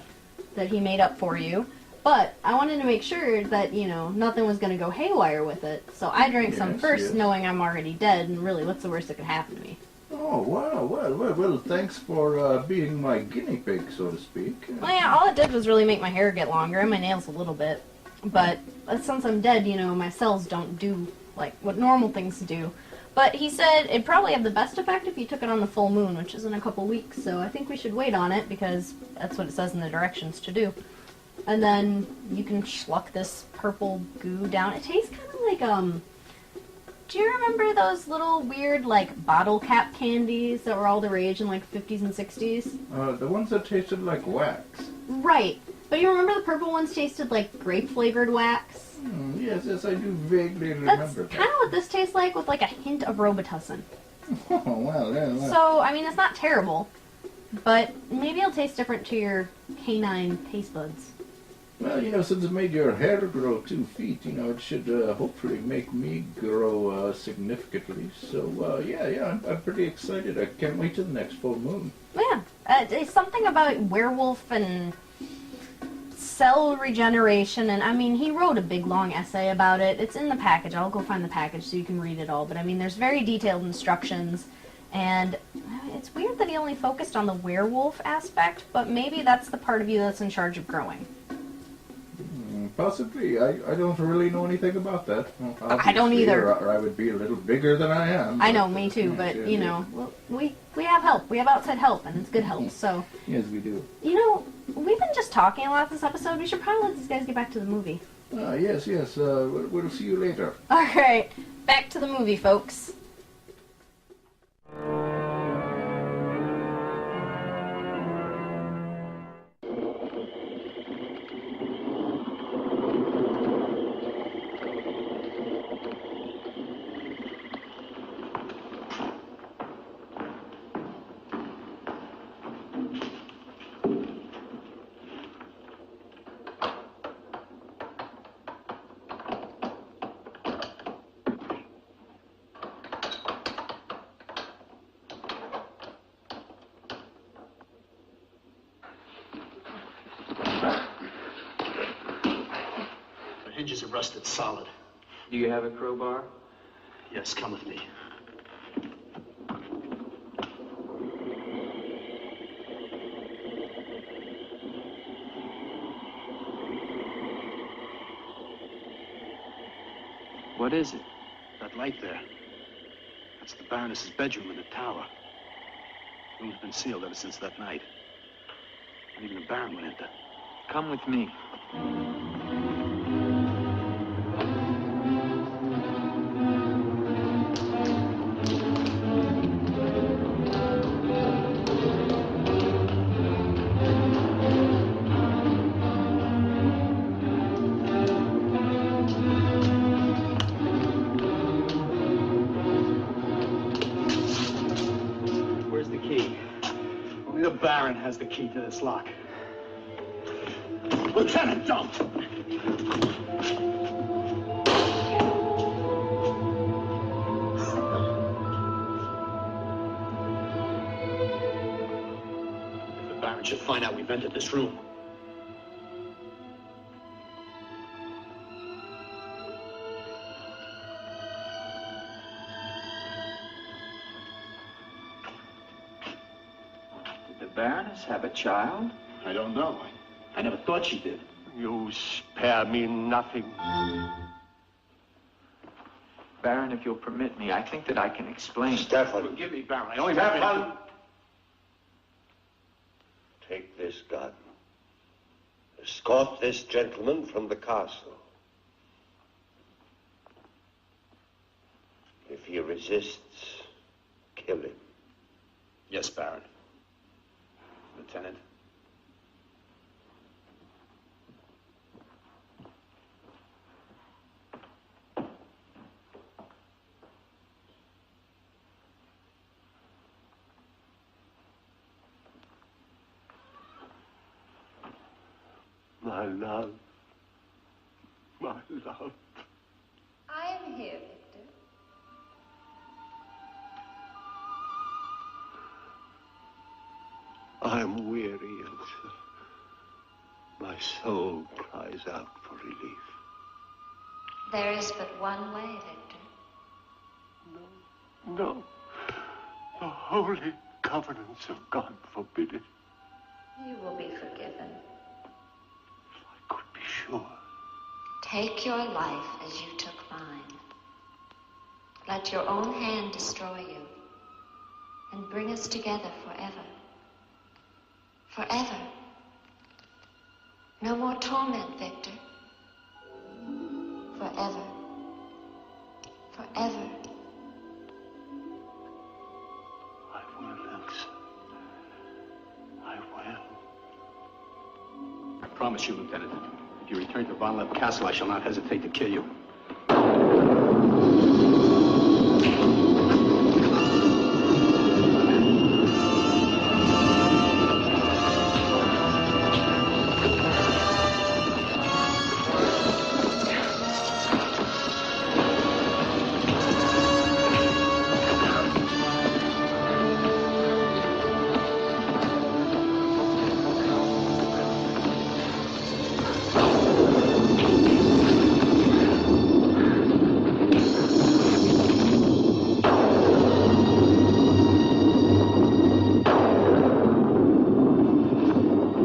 that he made up for you. But I wanted to make sure that, you know, nothing was going to go haywire with it. So I drank some first, knowing I'm already dead, and really, what's the worst that could happen to me? Oh, wow, well, thanks for being my guinea pig, so to speak. Well, yeah, all it did was really make my hair get longer, and my nails a little bit. But since I'm dead, you know, my cells don't do, like, what normal things do. But he said it'd probably have the best effect if you took it on the full moon, which is in a couple weeks, so I think we should wait on it, because that's what it says in the directions to do. And then you can schluck this purple goo down. It tastes kind of like, do you remember those little weird, like, bottle cap candies that were all the rage in, like, 50s and 60s? The ones that tasted like wax. Right. But you remember the purple ones tasted like grape-flavored wax? Yes, I do vaguely remember That's that. kind of what this tastes like, with, like, a hint of Robitussin. Oh, well, yeah. So, I mean, it's not terrible, but maybe it'll taste different to your canine taste buds. Well, since it made your hair grow 2 feet, it should hopefully make me grow significantly. So, yeah, I'm pretty excited. I can't wait till the next full moon. Yeah, it's something about werewolf and cell regeneration, and I mean, he wrote a big long essay about it. It's in the package. I'll go find the package so you can read it all. But I mean, there's very detailed instructions, and it's weird that he only focused on the werewolf aspect, but maybe that's the part of you that's in charge of growing. Possibly. I don't really know anything about that. I don't either. Or I would be a little bigger than I am. I know, me too, but, well, we have help. We have outside help, and it's good help, so... Yes, we do. We've been just talking a lot this episode. We should probably let these guys get back to the movie. Yes. We'll see you later. All right. Back to the movie, folks. Hinges are rusted solid. Do you have a crowbar? Yes, come with me. What is it? That light there. That's the Baroness's bedroom in the tower. The room's been sealed ever since that night. Not even the Baron would enter. Come with me. Only the Baron has the key to this lock. Lieutenant, don't! If the Baron should find out we've entered this room, Baroness have a child? I don't know. I never thought she did. You spare me nothing. Baron, if you'll permit me, I think that I can explain. Stefan. Forgive me, Baron. I only Stefan! Take this gun. Escort this gentleman from the castle. If he resists, kill him. Yes, Baron. Lieutenant. My love. My love. I am here, Victor. I am weary, Elsa. My soul cries out for relief. There is but one way, Victor. No. The holy covenants of God forbid it. You will be forgiven. I could be sure. Take your life as you took mine. Let your own hand destroy you and bring us together forever. Forever. No more torment, Victor. Forever. Forever. I will, Elsa. I will. I promise you, Lieutenant. If you return to Von Lepp Castle, I shall not hesitate to kill you.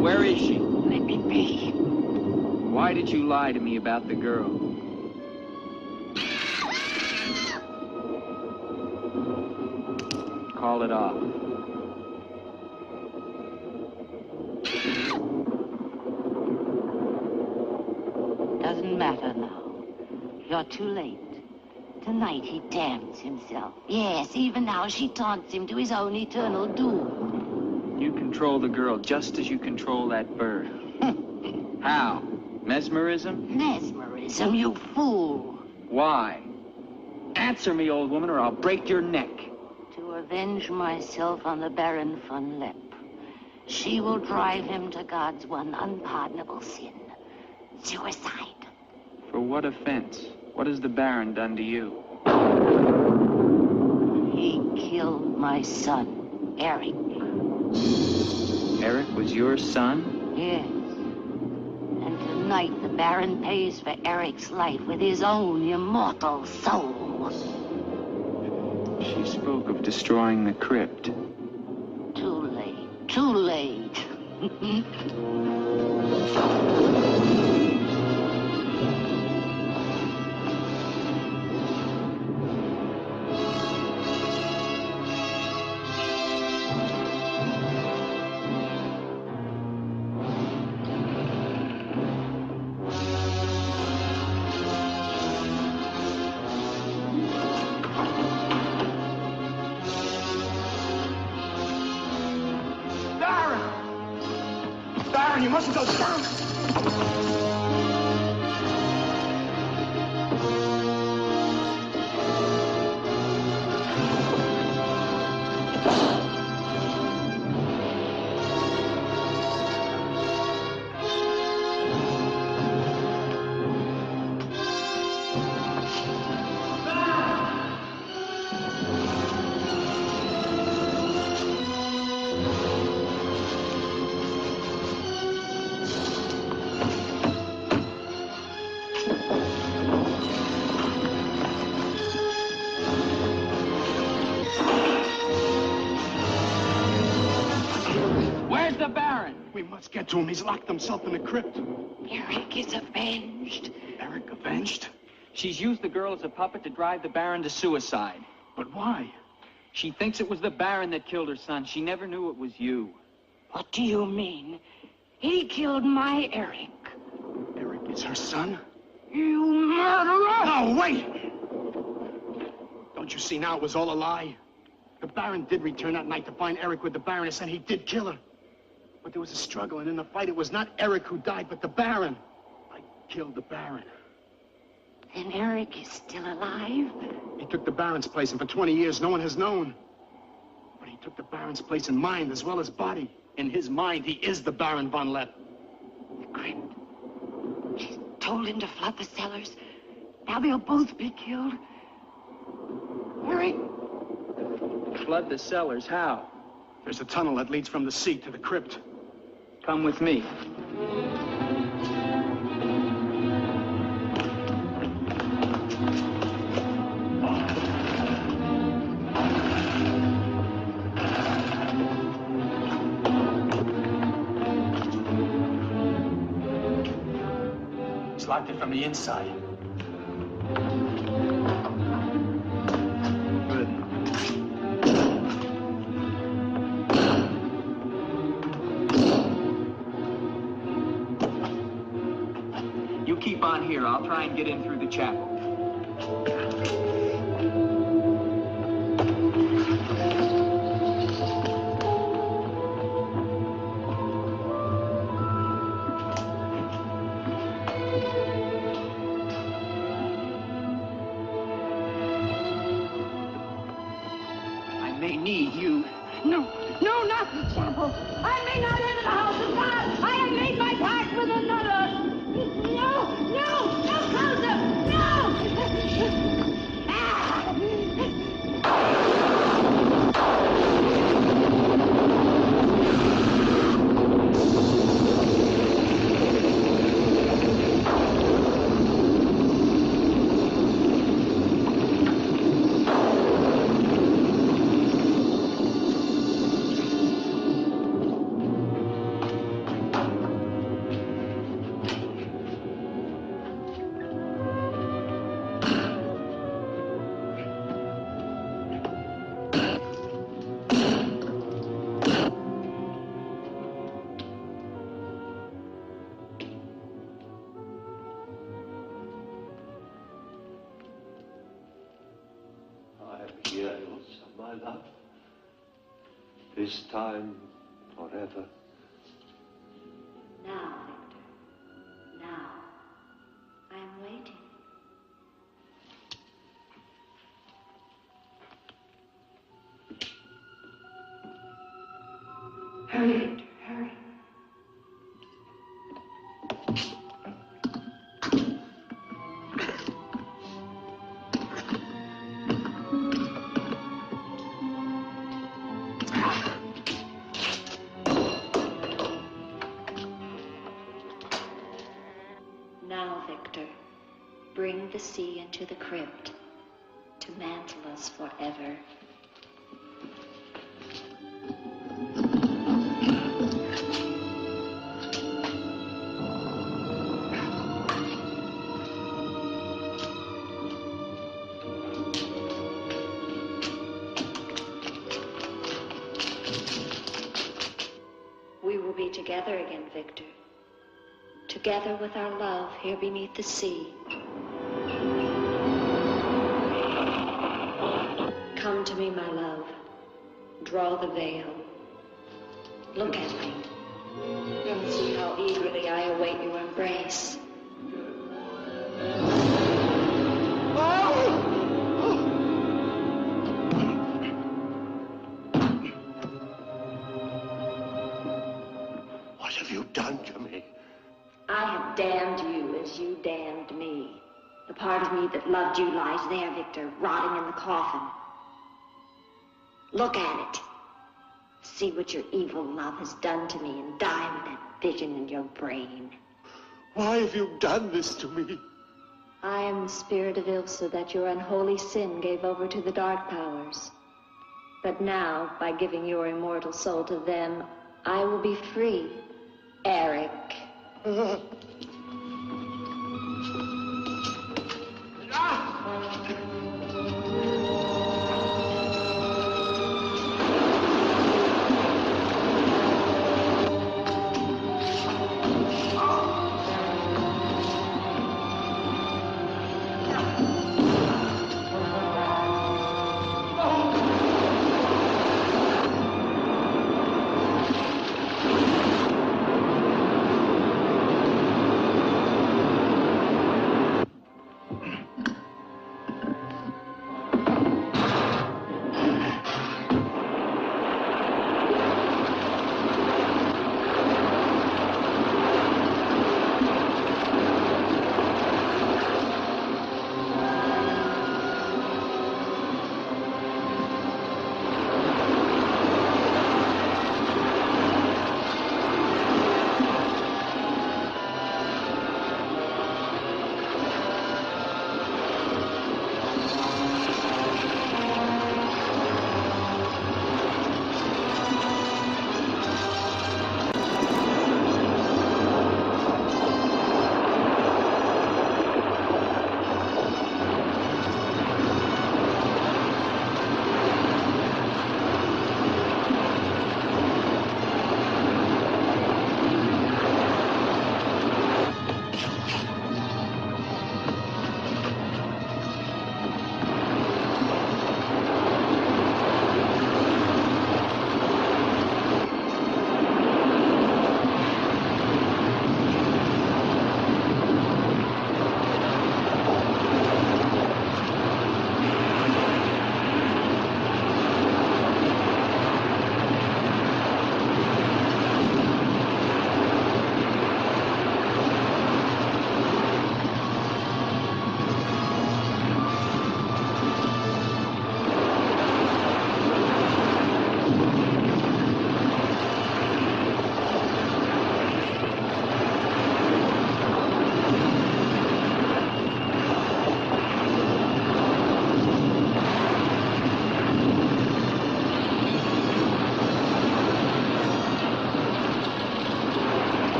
Where is she? Let me be. Why did you lie to me about the girl? Call it off. Doesn't matter now. You're too late. Tonight he damns himself. Yes, even now she taunts him to his own eternal doom. You control the girl just as you control that bird. How? Mesmerism? Mesmerism, you fool. Why? Answer me, old woman, or I'll break your neck. To avenge myself on the Baron von Lepp. She will drive him to God's one unpardonable sin. Suicide. For what offense? What has the Baron done to you? He killed my son, Eric. Eric was your son? Yes. And tonight the Baron pays for Eric's life with his own immortal soul. She spoke of destroying the crypt. Too late. Too late. Baron, you mustn't go down. Where's the Baron? We must get to him. He's locked himself in the crypt. Eric is avenged. Eric avenged? She's used the girl as a puppet to drive the Baron to suicide. But why? She thinks it was the Baron that killed her son. She never knew it was you. What do you mean? He killed my Eric. Eric is her son? You murderer! No, wait! Don't you see now it was all a lie? The Baron did return that night to find Eric with the Baroness, and he did kill her. But there was a struggle, and in the fight, it was not Eric who died, but the Baron. I killed the Baron. Then Eric is still alive? He took the Baron's place, and for 20 years, no one has known. But he took the Baron's place in mind as well as body. In his mind, he is the Baron von Lepp. The crypt. She's told him to flood the cellars. Now they'll both be killed. Eric! Flood the cellars? How? There's a tunnel that leads from the sea to the crypt. Come with me. He's locked it from the inside. on here. I'll try and get in through the chapel. I may need you. No, not the chapel. I may not enter the house of God. I have made my pact with another. No, closer. No! I'm here, Ilsa, my love. This time, forever. Now, Victor. Now. I am waiting. Hurry, Victor, hurry. Now, Victor, bring the sea into the crypt to mantle us forever. We will be together again, Victor. Together with our love here beneath the sea. Come to me, my love. Draw the veil. Look at me. And see how eagerly I await your embrace. What have you done to me? I have damned you as you damned me. The part of me that loved you lies there, Victor, rotting in the coffin. Look at it. See what your evil love has done to me and die with that vision in your brain. Why have you done this to me? I am the spirit of Ilsa that your unholy sin gave over to the dark powers. But now, by giving your immortal soul to them, I will be free. Eric.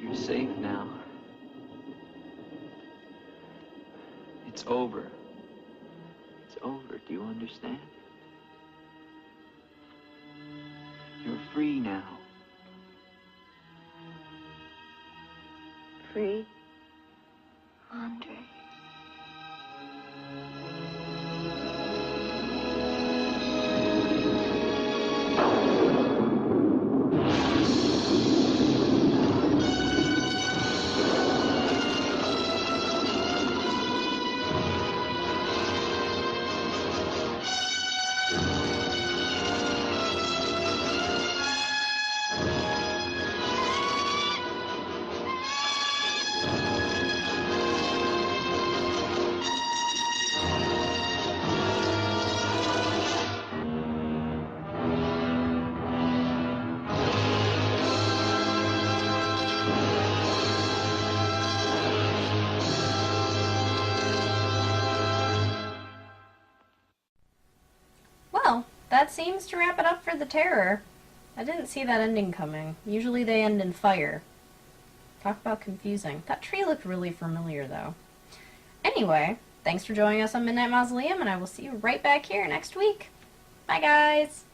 You're safe now. It's over. It's over. Do you understand? You're free now. Free, Andre. Well, that seems to wrap it up for The Terror. I didn't see that ending coming. Usually they end in fire. Talk about confusing. That tree looked really familiar, though. Anyway, thanks for joining us on Midnight Mausoleum, and I will see you right back here next week. Bye, guys!